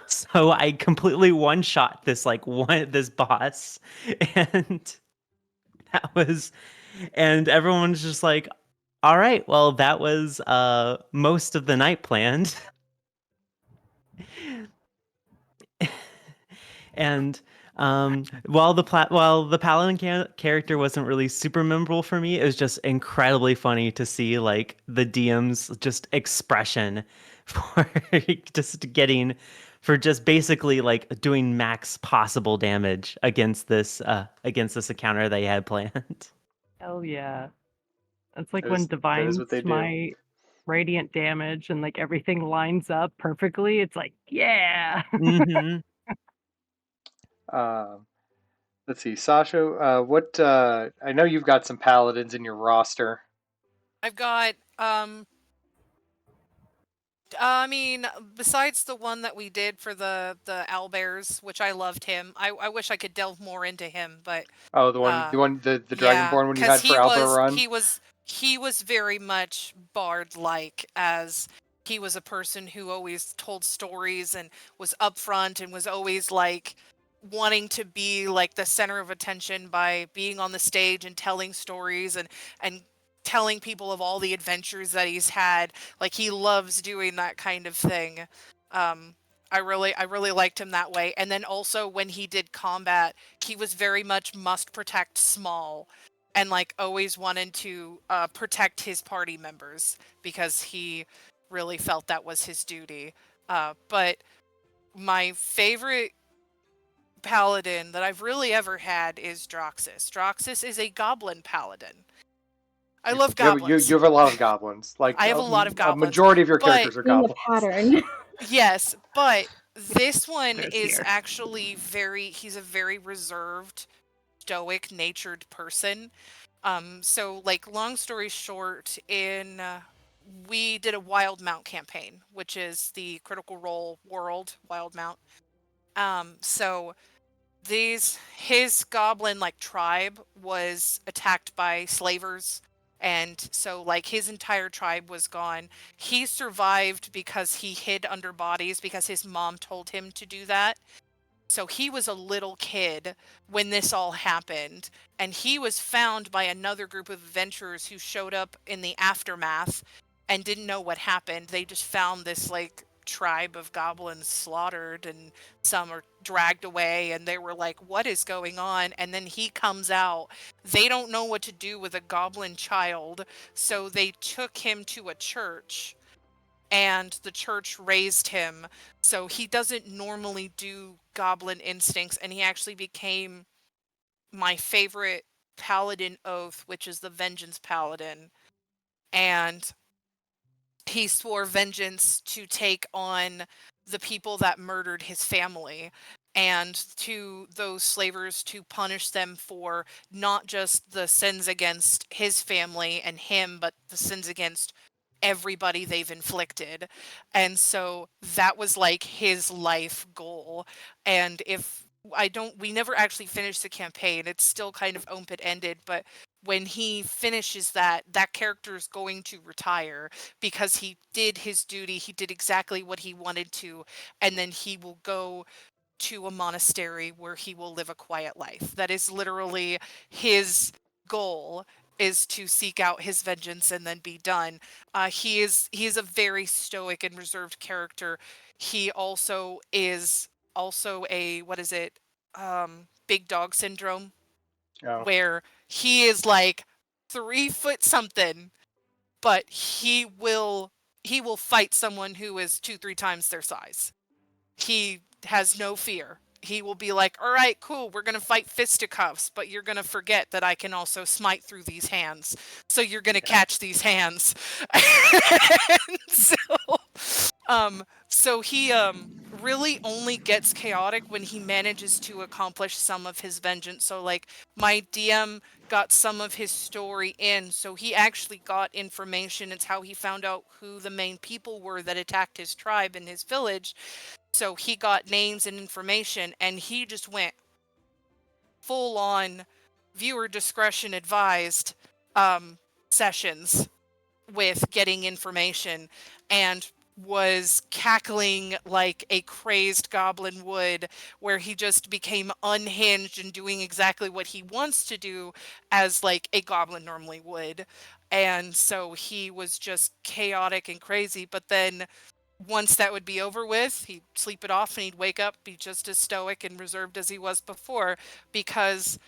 So I completely one shot this boss, and that was, and everyone's just like, all right, well that was most of the night planned. And while the paladin character wasn't really super memorable for me, it was just incredibly funny to see like the DM's just expression for just getting for just basically like doing max possible damage against this encounter they had planned. Hell yeah. It's like That when is divine what they do. smite, radiant damage, and like everything lines up perfectly. It's like, yeah. Hmm. Um, let's see, Sasha. What? I know you've got some paladins in your roster. I've got I mean, besides the one that we did for the owlbears, which I loved him. I wish I could delve more into him, but Oh, uh the yeah, Dragonborn one you cuz had for Alba Run. he was very much bard like, as he was a person who always told stories and was upfront and was always like wanting to be like the center of attention by being on the stage and telling stories and telling people of all the adventures that he's had. Like, he loves doing that kind of thing. um I really liked him that way. And then also when he did combat, he was very much must protect small, and like always wanted to protect his party members because he really felt that was his duty. But my favorite paladin that I've really ever had is Droxus. Droxus is a goblin paladin. I love You goblins. have a lot of goblins. Like I have a lot of a goblins, majority of your but characters are In the goblins. pattern. yes, but this one This is year. actually he's a very reserved, stoic natured person. So like, long story short, in we did a Wild Mount campaign, which is the Critical Role world Wild Mount. So his goblin like tribe was attacked by slavers, and so like his entire tribe was gone. He survived because he hid under bodies because his mom told him to do that. So he was a little kid when this all happened, and he was found by another group of adventurers who showed up in the aftermath and didn't know what happened. They just found this like tribe of goblins slaughtered, and some are dragged away, and they were like, what is going on? And then he comes out. They don't know what to do with a goblin child, so they took him to a church, and the church raised him. So he doesn't normally do goblin instincts, and he actually became my favorite paladin oath, which is the Vengeance Paladin. And he swore vengeance to take on the people that murdered his family, and to those slavers to punish them for not just the sins against his family and him, but the sins against everybody they've inflicted. And so that was like his life goal. And if I don't we never actually finished the campaign, it's still kind of open ended, but when he finishes that character is going to retire because he did his duty, he did exactly what he wanted to, and then he will go to a monastery where he will live a quiet life. That is literally his goal. is to seek out his vengeance and then be done. He is a very stoic and reserved character. He also is also a, what is it? Big dog syndrome, Oh, where he is like 3 foot something, but he will fight someone who is 2-3 times their size. He has no fear. He will be like, all right, cool, we're going to fight fisticuffs, but you're going to forget that I can also smite through these hands. So you're going to Yeah. catch these hands. And so he really only gets chaotic when he manages to accomplish some of his vengeance. So like my DM got some of his story in, so he actually got information. It's how he found out who the main people were that attacked his tribe in his village. So he got names and information, and he just went full on viewer discretion advised sessions with getting information, and was cackling like a crazed goblin would, where he just became unhinged and doing exactly what he wants to do as like a goblin normally would. And so he was just chaotic and crazy, but then once that would be over with, he'd sleep it off and he'd wake up, be just as stoic and reserved as he was before, because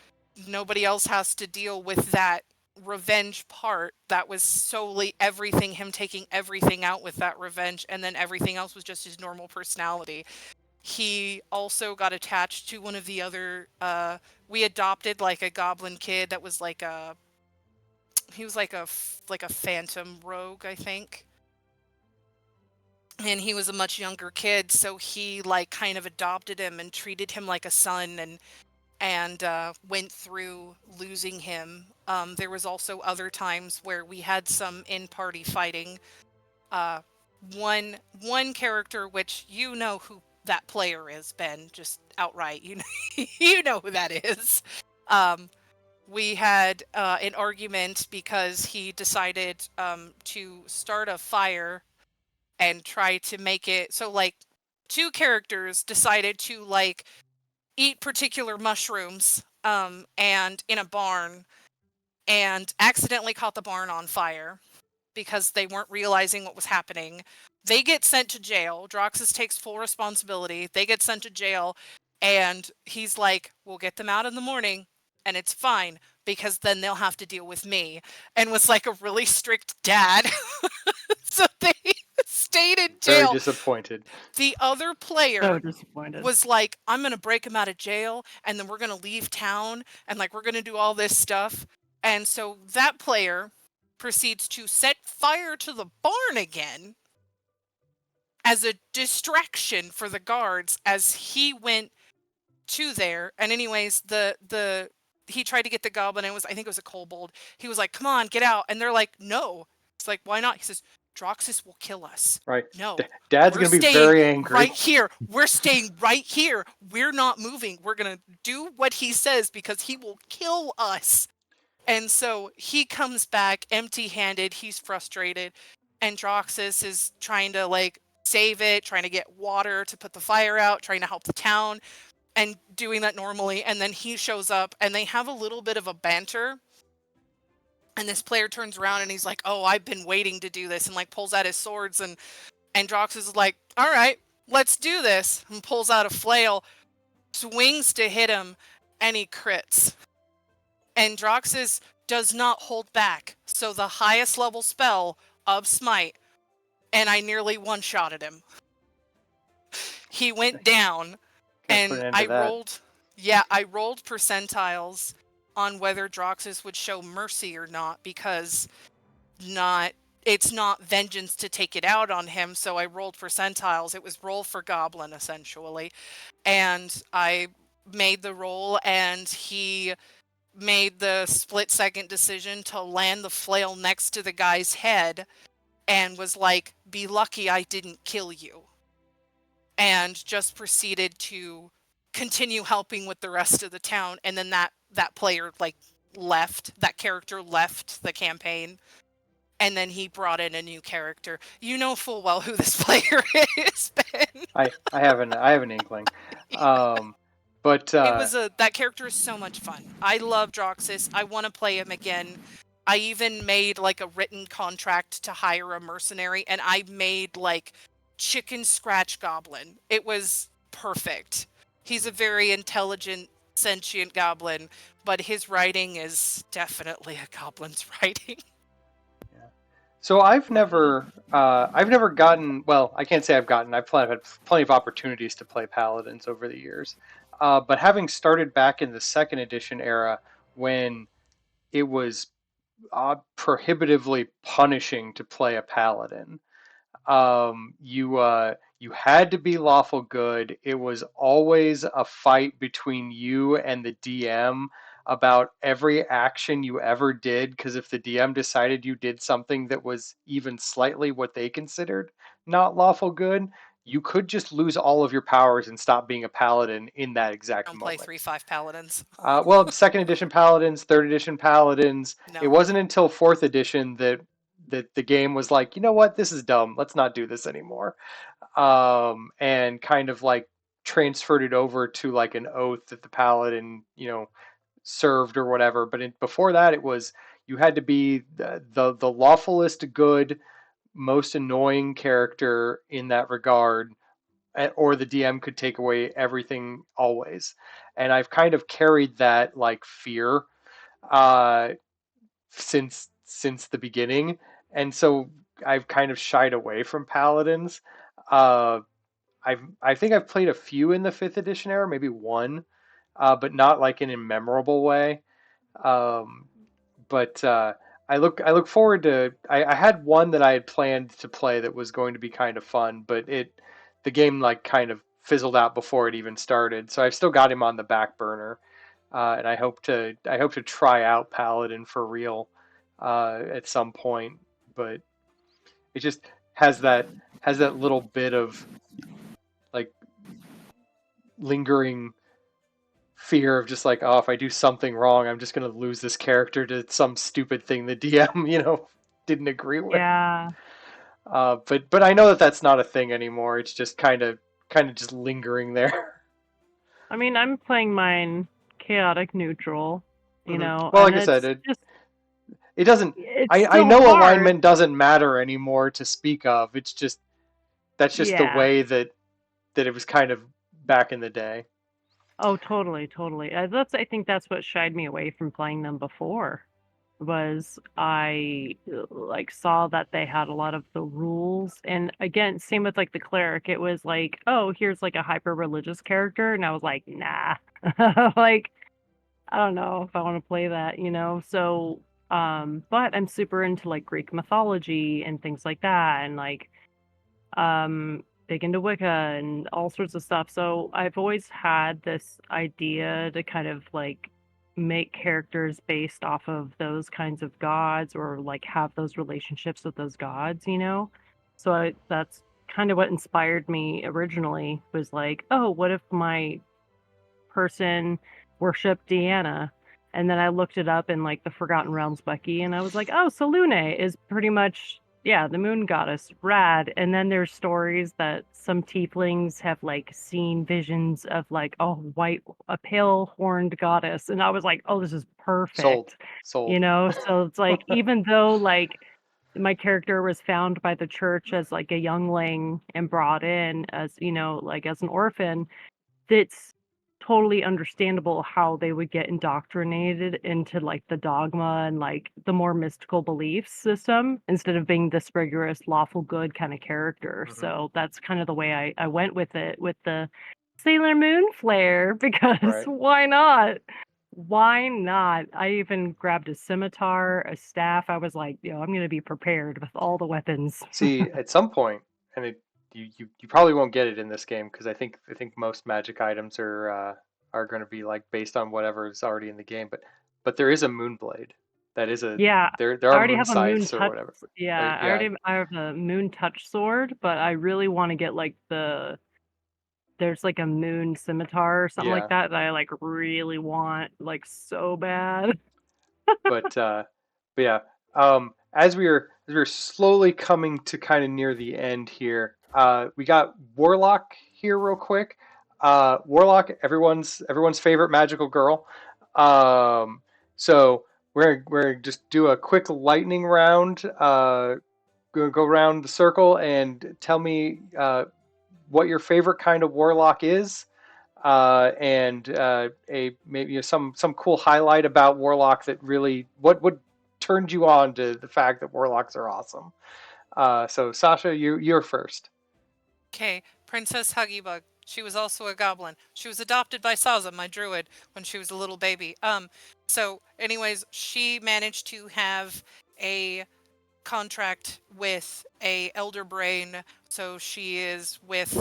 nobody else has to deal with that revenge part. That was solely everything, him taking everything out with that revenge, and then everything else was just his normal personality. He also got attached to one of the other, we adopted like a goblin kid that was like he was like a phantom rogue, I think. And he was a much younger kid, so he like kind of adopted him and treated him like a son, and went through losing him. There was also other times where we had some in-party fighting. Uh, one character, which you know who that player is, Ben, just outright, you know, you know who that is. We had an argument because he decided to start a fire and try to make it so like two characters decided to like eat particular mushrooms and in a barn, and accidentally caught the barn on fire because they weren't realizing what was happening. They get sent to jail. Droxus takes full responsibility. They get sent to jail, and he's like, we'll get them out in the morning and it's fine, because then they'll have to deal with me, and was like a really strict dad. So they stayed in very jail. disappointed. The other player So disappointed. was like, I'm gonna break him out of jail, and then we're gonna leave town, and like we're gonna do all this stuff. And so that player proceeds to set fire to the barn again as a distraction for the guards as he went to there. And anyways, the he tried to get the goblin, and I think it was a kobold. He was like, come on, get out. And they're like, no. It's like, why not? He says, Droxus will kill us. Right. No. Dad's We're going to be staying very angry. right here. We're staying right here. We're not moving. We're going to do what he says because he will kill us. And so he comes back empty-handed. He's frustrated. And Droxus is trying to like save it, trying to get water to put the fire out, trying to help the town, and doing that normally. And then he shows up and they have a little bit of a banter. And this player turns around and he's like, oh, I've been waiting to do this, and like pulls out his swords, and Droxus is like, all right, let's do this, and pulls out a flail, swings to hit him, and he crits. And Droxus does not hold back. So the highest level spell of Smite, and I nearly one-shotted him. He went down, Can't put an and end to that. I rolled percentiles on whether Droxus would show mercy or not, because it's not vengeance to take it out on him. So I rolled percentiles. It was roll for goblin, essentially. And I made the roll, and he made the split-second decision to land the flail next to the guy's head, and was like, be lucky I didn't kill you. And just proceeded to continue helping with the rest of the town. And then that player like left, that character left the campaign, and then he brought in a new character. You know full well who this player is, Ben. I have an inkling. But It was that character is so much fun. I love Droxus. I want to play him again. I even made like a written contract to hire a mercenary, and I made like chicken scratch goblin. It was perfect. He's a very intelligent, sentient goblin, but his writing is definitely a goblin's writing. So I've never gotten. Well, I can't say I've gotten. Had plenty of opportunities to play paladins over the years, but having started back in the second edition era when it was prohibitively punishing to play a paladin. You had to be lawful good. It was always a fight between you and the DM about every action you ever did, because if the DM decided you did something that was even slightly what they considered not lawful good, you could just lose all of your powers and stop being a paladin in that exact Don't play moment. 3-5 paladins. Well, second edition paladins, third edition paladins. It No. wasn't until fourth edition that the game was like, you know what, this is dumb. Let's not do this anymore. And kind of like transferred it over to like an oath that the paladin, served or whatever. But before that, it was you had to be the lawfulest good, most annoying character in that regard, or the DM could take away everything always. And I've kind of carried that like fear uh, since the beginning, and so I've kind of shied away from paladins. Uh, I think I've played a few in the fifth edition era, maybe one, but not like in a memorable way. Um, but I look forward to. I had one that I had planned to play that was going to be kind of fun, but the game like kind of fizzled out before it even started. So I've still got him on the back burner, and I hope to try out Paladin for real at some point. But it just has that little bit of like lingering fear of just like, oh, if I do something wrong, I'm just gonna lose this character to some stupid thing the DM, didn't agree with. Yeah. But I know that that's not a thing anymore. It's just kind of just lingering there. I mean, I'm playing mine chaotic neutral, Well, and like I said, it's just it doesn't. it's I still know hard. alignment doesn't matter anymore to speak of. It's just that's just the Yeah. way that it was kind of back in the day. Oh, totally, totally. I think that's what shied me away from playing them before. Was I like saw that they had a lot of the rules, and again, same with like the cleric. It was like, oh, here's like a hyper religious character, and I was like, nah, like I don't know if I want to play that, So, but I'm super into like Greek mythology and things like that, and like big into Wicca and all sorts of stuff. So I've always had this idea to kind of like make characters based off of those kinds of gods or like have those relationships with those gods. So that's kind of what inspired me originally was like, oh, what if my person worshiped Deanna? And then I looked it up in like the Forgotten Realms wiki and I was like, oh, so Lune is pretty much, yeah, the moon goddess, rad. And then there's stories that some tieflings have like seen visions of like a pale horned goddess. And I was like, oh, this is perfect. Sold. So it's like, even though like my character was found by the church as like a youngling and brought in as, like as an orphan, that's totally understandable how they would get indoctrinated into like the dogma and like the more mystical belief system instead of being this rigorous lawful good kind of character. Mhm. So that's kind of the way I went with it with the Sailor Moon flair because Right. why not? Why not? I even grabbed a scimitar, a staff. I was like, I'm going to be prepared with all the weapons. See, at some point, and you probably won't get it in this game because I think most magic items are going to be like based on whatever is already in the game. But there is a moonblade. That is a Yeah, there I are already moon have a moon scythes or touch. whatever. Yeah, Yeah. I have a moon touch sword, but I really want to get like there's like a moon scimitar or something Yeah. like that I like really want like so bad. But yeah, as we are slowly coming to kind of near the end here, we got Warlock here real quick. Warlock, everyone's favorite magical girl. So we're just do a quick lightning round. Go around the circle and tell me what your favorite kind of warlock is, and a maybe some cool highlight about warlock that really what turned you on to the fact that warlocks are awesome. So Sasha, you're first. Okay, Princess Huggybug. She was also a goblin. She was adopted by Saza, my druid, when she was a little baby. So anyways, she managed to have a contract with a elder brain, so she is with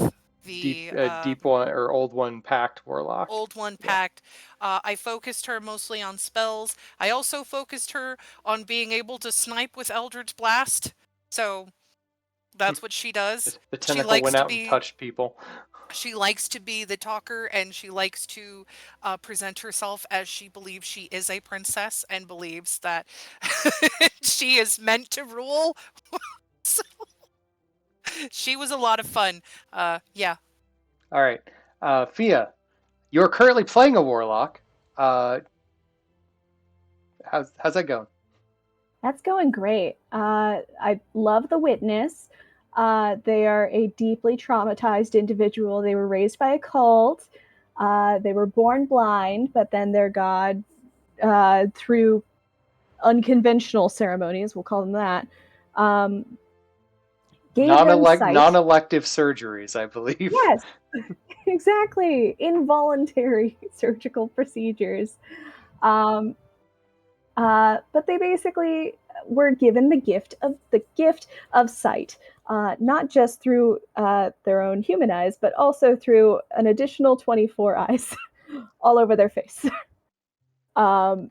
the Deep one or old one pact warlock. old one Yeah. pact. I focused her mostly on spells. I also focused her on being able to snipe with Eldritch Blast. So that's what she does. The She tentacle likes went to out and be touched people. she likes to be the talker, and she likes to present herself as she believes she is a princess and believes that she is meant to rule. So, she was a lot of fun. Yeah. All right, Fia, you're currently playing a warlock. How's that going? That's going great. I love the witness. They are a deeply traumatized individual. They were raised by a cult. They were born blind, but then their god, through unconventional ceremonies, we'll call them that, um, gave them sight. Non-elective surgeries, I believe. Yes, exactly. Involuntary surgical procedures. Um, but they basically were given the gift of sight, not just through their own human eyes, but also through an additional 24 eyes all over their face. um,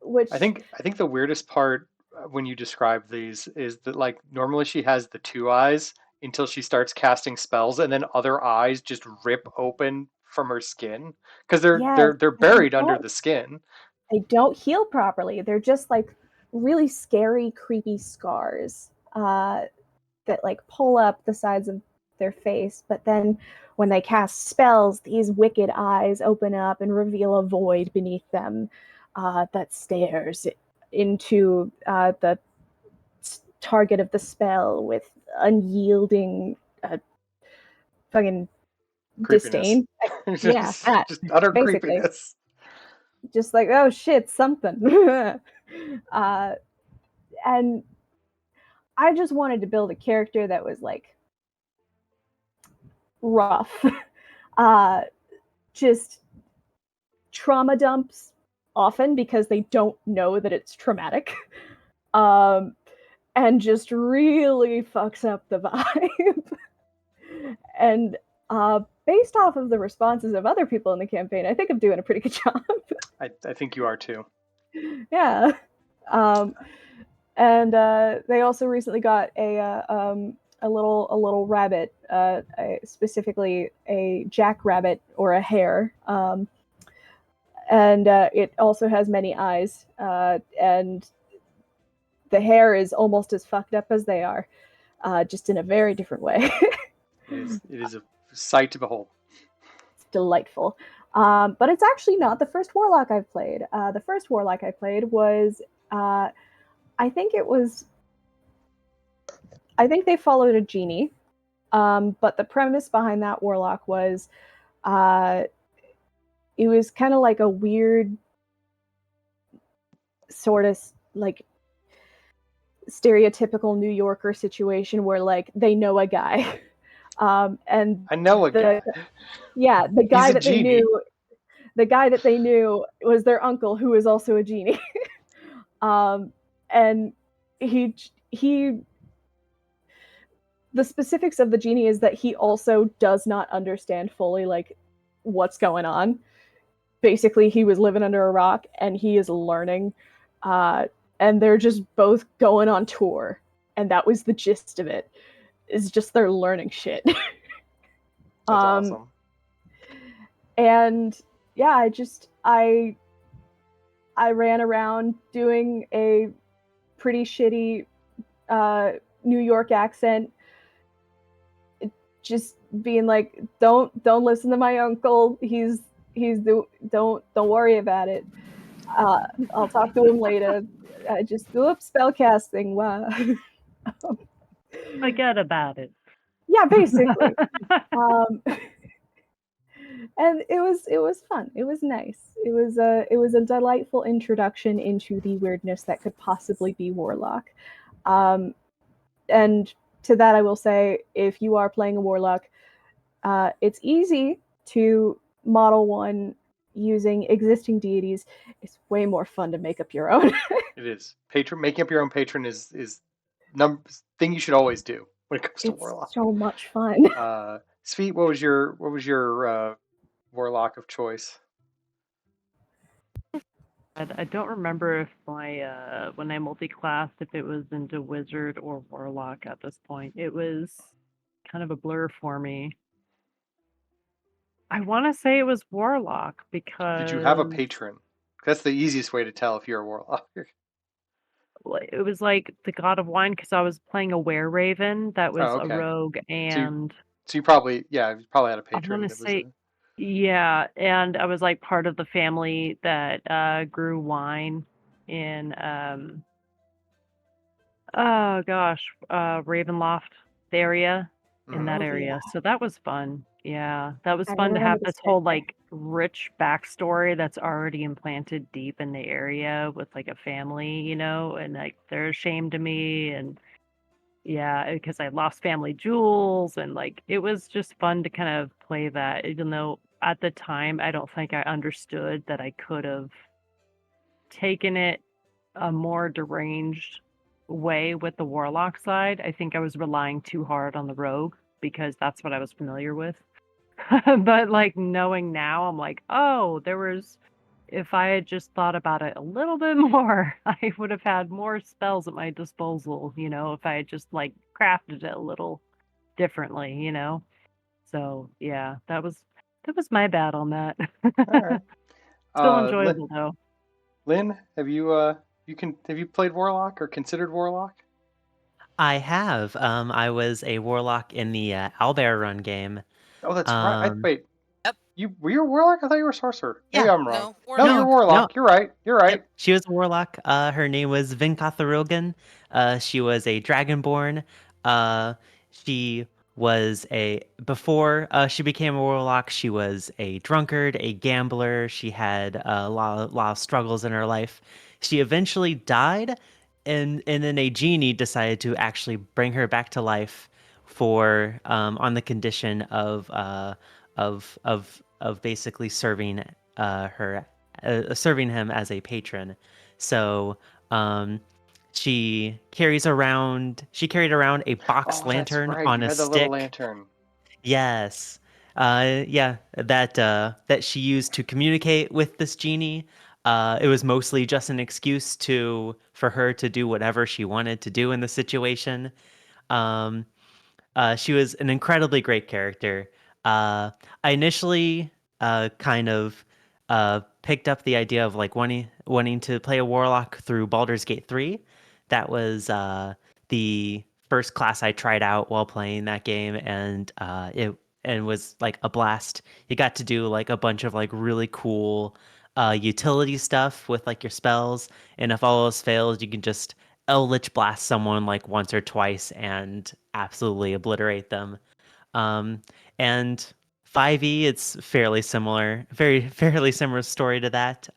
which I think the weirdest part when you describe these is that like normally she has the two eyes until she starts casting spells, and then other eyes just rip open from her skin because yes, they're buried under the skin. they don't heal properly. They're just like really scary, creepy scars that like pull up the sides of their face. But then when they cast spells, these wicked eyes open up and reveal a void beneath them that stares into the target of the spell with unyielding fucking Creepiness. disdain. Yeah, that Just utter basically. creepiness. Just like, oh shit, something. And I just wanted to build a character that was like rough. uh, just trauma dumps often because they don't know that it's traumatic. Um, and just really fucks up the vibe. And based off of the responses of other people in the campaign, I think I'm doing a pretty good job. I think you are too. Yeah. Um, and they also recently got a little rabbit, specifically a jackrabbit or a hare, and it also has many eyes, and the hare is almost as fucked up as they are, just in a very different way. It is a sight to behold. It's delightful. But it's actually not the first warlock I've played. The first warlock I played was, I think it was, I think they followed a genie. But the premise behind that warlock was, uh, it was kind of like a weird sort of like stereotypical New Yorker situation where like they know a guy. And I know a guy. yeah, the He's guy a that they genie. knew, was their uncle, who is also a genie. And he the specifics of the genie is that he also does not understand fully like what's going on. Basically, he was living under a rock and he is learning, and they're just both going on tour, and that was the gist of it. Is just they're learning shit. That's awesome. And yeah, I ran around doing a pretty shitty New York accent, just being like, don't listen to my uncle. He's the don't worry about it. I'll talk to him later. Just spell casting. Wow. Forget about it. Yeah, basically. And it was fun. It was nice. It was a delightful introduction into the weirdness that could possibly be Warlock. And to that, I will say, if you are playing a Warlock, it's easy to model one using existing deities. It's way more fun to make up your own. It is. Making up your own patron is thing you should always do when it comes to It's Warlock. so much fun. Sweet, what was your Warlock of choice? I don't remember if my when I multi-classed if it was into wizard or warlock at this point. It was kind of a blur for me. I want to say it was warlock Did you have a because patron? That's the easiest way to tell if you're a Warlock. it was like the god of wine because I was playing a were-raven that Oh, was a okay. rogue, and So you probably had a I want patron to that was a. say, yeah, and I was like part of the family that grew wine in oh gosh, Ravenloft area, in that Mhm. Oh yeah, area. So that was fun. Yeah, that was I fun to remember have the this stick whole there. like rich backstory that's already implanted deep in the area with like a family, and like they're ashamed of me, and yeah, because I lost family jewels, and like it was just fun to kind of play that, even though at the time I don't think I understood that I could have taken it a more deranged way with the warlock side. I think I was relying too hard on the rogue because that's what I was familiar with. But like knowing now, I'm like, oh, if I had just thought about it a little bit more, I would have had more spells at my disposal, if I had just like crafted it a little differently. So yeah, that was my bad on that. All right. Still Lynn, enjoyable though. Lynn, have you played Warlock or considered Warlock? I have. I was a warlock in the Owlbear Run game. Oh, that's right. Um, Wait, Yep. you were you a Warlock? I thought you were a Sorcerer. Maybe Yeah. I'm wrong. No, No, you're no, a warlock. no. Warlock. You're right. You're right. Yep, she was a warlock. Her name was Vinkatharilgan. She was a dragonborn. Uh, she was a before she became a warlock. She was a drunkard, a gambler. She had a lot of struggles in her life. She eventually died, and then a genie decided to actually bring her back to life for on the condition of basically her serving him as a patron. So um, she carried around a box Oh, that's lantern right. on You a had the little stick. lantern. Yes. Yeah, that she used to communicate with this genie. It was mostly just an excuse for her to do whatever she wanted to do in the situation. Um, she was an incredibly great character. I initially kind of picked up the idea of like wanting to play a warlock through Baldur's Gate 3. That was the first class I tried out while playing that game, and it was like a blast. You got to do like a bunch of like really cool utility stuff with like your spells, and if all else fails, you can just Eldritch Blast someone like once or twice and absolutely obliterate them. Um, and 5e, it's fairly similar, very fairly similar story to that.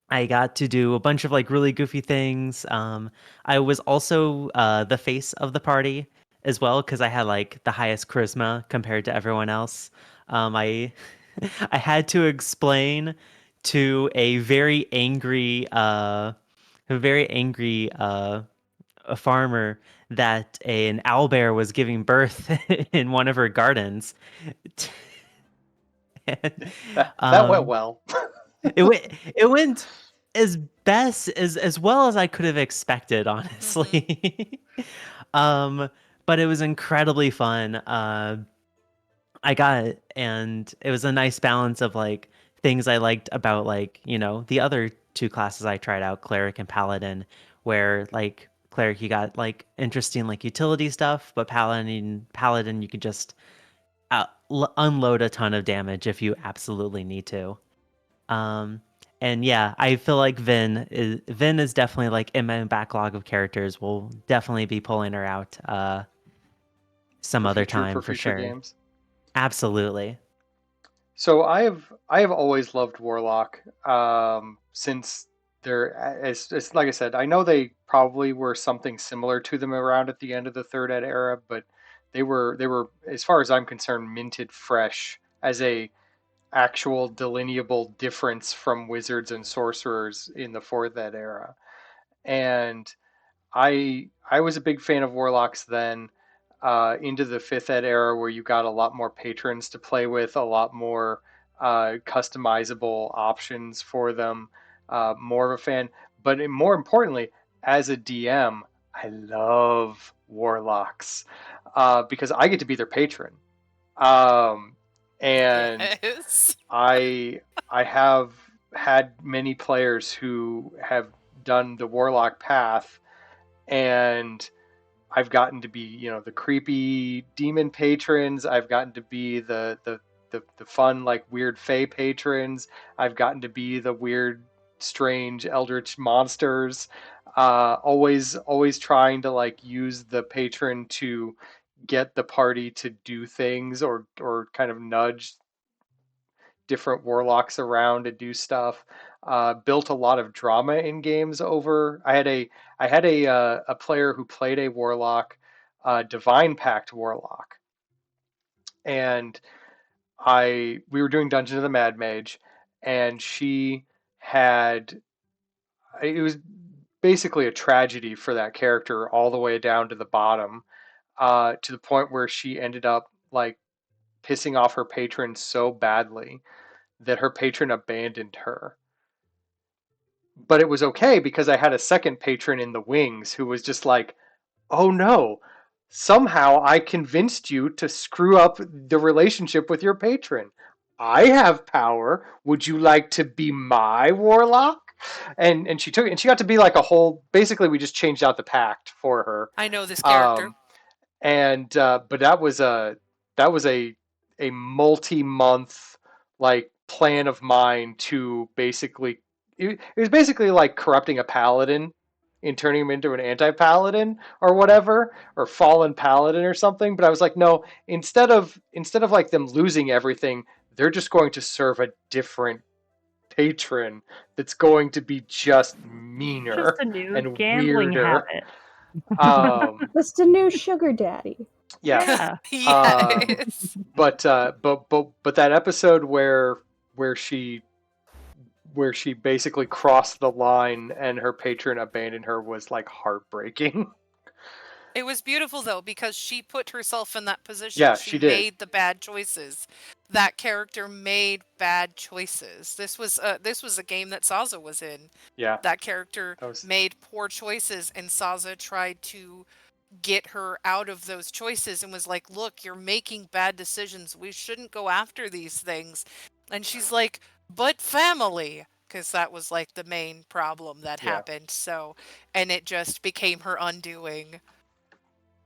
I got to do a bunch of like really goofy things. I was also the face of the party as well because I had like the highest charisma compared to everyone else. I I had to explain to a very angry a farmer that an owlbear was giving birth in one of her gardens. And, That went well. it went as well as I could have expected, Mm-hmm. honestly. um, but it was incredibly fun. And it was a nice balance of like things I liked about like, the other two classes I tried out, cleric and paladin, where like cleric you got like interesting like utility stuff, but paladin you could just unload a ton of damage if you absolutely need to. Um, And yeah, I feel like Vin is definitely like in my backlog of characters. We'll definitely be pulling her out some other time for for future sure. games. Absolutely. So I have always loved Warlock since it's like I said, I know they probably were something similar to them around at the end of the Third Ed era, but they were as far as I'm concerned minted fresh as a actual delineable difference from wizards and sorcerers in the Fourth Ed era. And I was a big fan of Warlocks then. Into the Fifth Ed era, where you got a lot more patrons to play with, a lot more customizable options for them. More of a fan, but more importantly, as a DM, I love Warlocks because I get to be their patron, um, and Yes. I have had many players who have done the Warlock path, and I've gotten to be, the creepy demon patrons. I've gotten to be the fun, like weird fae patrons. I've gotten to be the weird, strange eldritch monsters. Always trying to like use the patron to get the party to do things, or kind of nudge different warlocks around to do stuff. Built a lot of drama in games over. I had a player who played a warlock, Divine Pact warlock, and we were doing Dungeon of the Mad Mage, and she had it was basically a tragedy for that character all the way down to the bottom, to the point where she ended up like pissing off her patron so badly that her patron abandoned her. But it was okay because I had a second patron in the wings who was just like, "Oh no, somehow I convinced you to screw up the relationship with your patron. I have power. Would you like to be my warlock?" And she took it, and she got to be like a whole. Basically, we just changed out the pact for her. I know this character. Um, and but that was a multi-month like plan of mine to basically it was basically like corrupting a paladin and turning him into an anti-paladin or whatever, or fallen paladin or something. But I was like, no, instead of like them losing everything, they're just going to serve a different patron that's going to be just Just meaner a new and gambling weirder. habit. Just a new sugar daddy. Yeah. Yeah. Yes. But that episode where she where she basically crossed the line and her patron abandoned her was like heartbreaking. It was beautiful though because she put herself in that position. Yeah, She she did. made the bad choices. That character made bad choices. This was a game that Saza was in. Yeah. That character That was made poor choices, and Saza tried to get her out of those choices and was like, "Look, you're making bad decisions. We shouldn't go after these things." And she's like, "But family." Because that was like the main problem that yeah. happened. So, and it just became her undoing.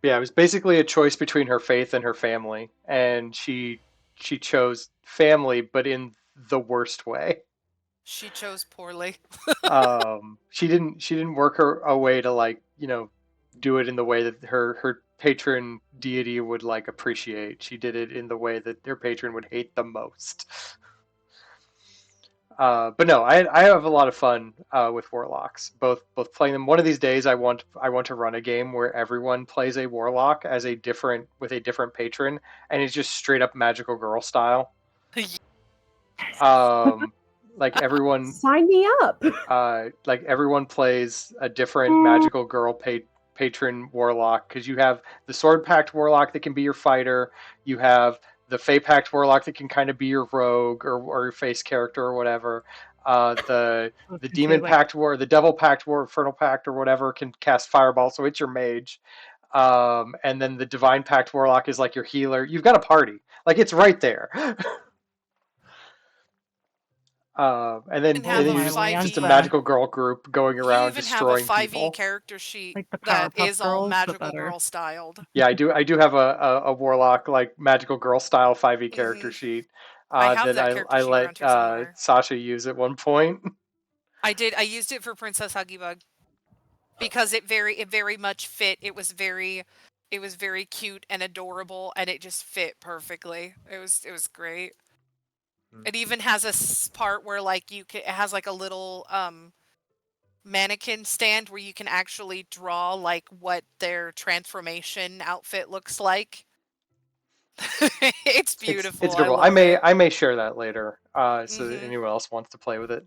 Yeah, it was basically a choice between her faith and her family, and she chose family but in the worst way. She chose poorly. She didn't work her a way to like do it in the way that her patron deity would like appreciate. She did it in the way that her patron would hate the most. But no, I have a lot of fun with warlocks. Both playing them. One of these days, I want to run a game where everyone plays a warlock as a different with a different patron, and it's just straight up magical girl style. Um, like everyone Sign me up. like everyone plays a different magical girl patron warlock, because you have the sword pact warlock that can be your fighter. You have the fey pact warlock that can kind of be your rogue or your face character or whatever. The demon pact the devil pact infernal pact or whatever can cast fireball, so it's your mage. And then the divine pact warlock is like your healer. You've got a party, like it's right there. And then And and have then a you're my just, just a 5e. magical girl group going You around even have a destroying 5e people. character sheet like the that Powerpuff is all Girls, but magical better. girl styled. Yeah, I do have a warlock like magical girl style 5e character Hmm. sheet I have that that I character sheet let around here somewhere. Sasha use at one point. I did. I used it for Princess Huggy because it very much fit. It was very cute and adorable, and it just fit perfectly. It was great. It even has a part where like it has like a little mannequin stand where you can actually draw like what their transformation outfit looks like. It's beautiful. It's I adorable. love it. I may share that later, so that Mhm. anyone else wants to play with it.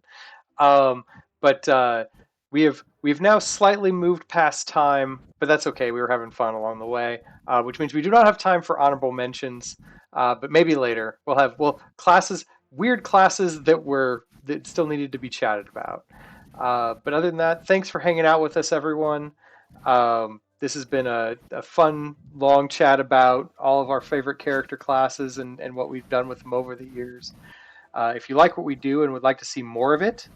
But we've now slightly moved past time, but that's okay. We were having fun along the way, which means we do not have time for honorable mentions. But maybe later we'll classes, weird classes that still needed to be chatted about. But other than that, thanks for hanging out with us, everyone. This has been a fun, long chat about all of our favorite character classes and what we've done with them over the years. If you like what we do and would like to see more of it,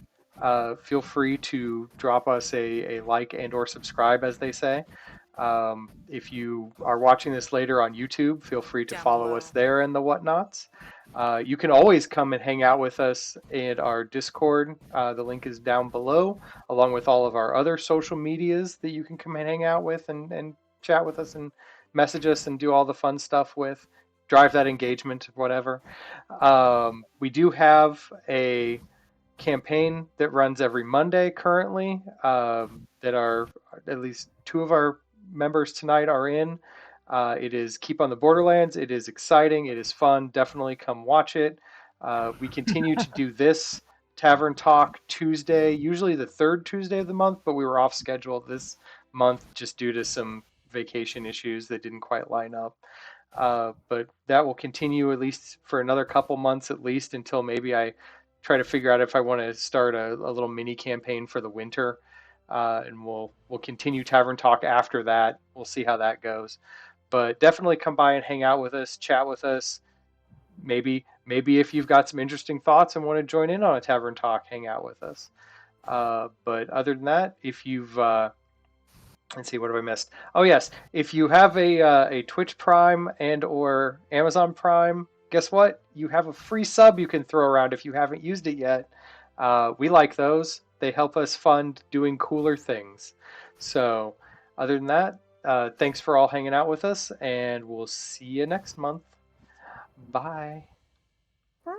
feel free to drop us a like and or subscribe, as they say. If you are watching this later on YouTube, feel free to Down follow below. us there and the whatnots. You can always come and hang out with us in our Discord. The link is down below, along with all of our other social medias that you can come and hang out with and chat with us and message us and do all the fun stuff with. Drive that engagement, whatever. We do have a campaign that runs every Monday currently, that are at least two of our members tonight are in. It is Keep on the Borderlands. It is exciting. It is fun. Definitely come watch it. We continue to do this Tavern Talk Tuesday, usually the third Tuesday of the month, but we were off schedule this month just due to some vacation issues that didn't quite line up. But that will continue at least for another couple months at least until maybe I try to figure out if I want to start a little mini campaign for the winter. And we'll continue Tavern Talk after that. We'll see how that goes. But definitely come by and hang out with us, chat with us. Maybe if you've got some interesting thoughts and want to join in on a Tavern Talk, hang out with us. But other than that, if you've let's see, what have I missed? Oh yes, if you have a Twitch Prime and or Amazon Prime, guess what? You have a free sub you can throw around if you haven't used it yet. We like those. They help us fund doing cooler things. So, other than that, thanks for all hanging out with us, and we'll see you next month. Bye. Bye.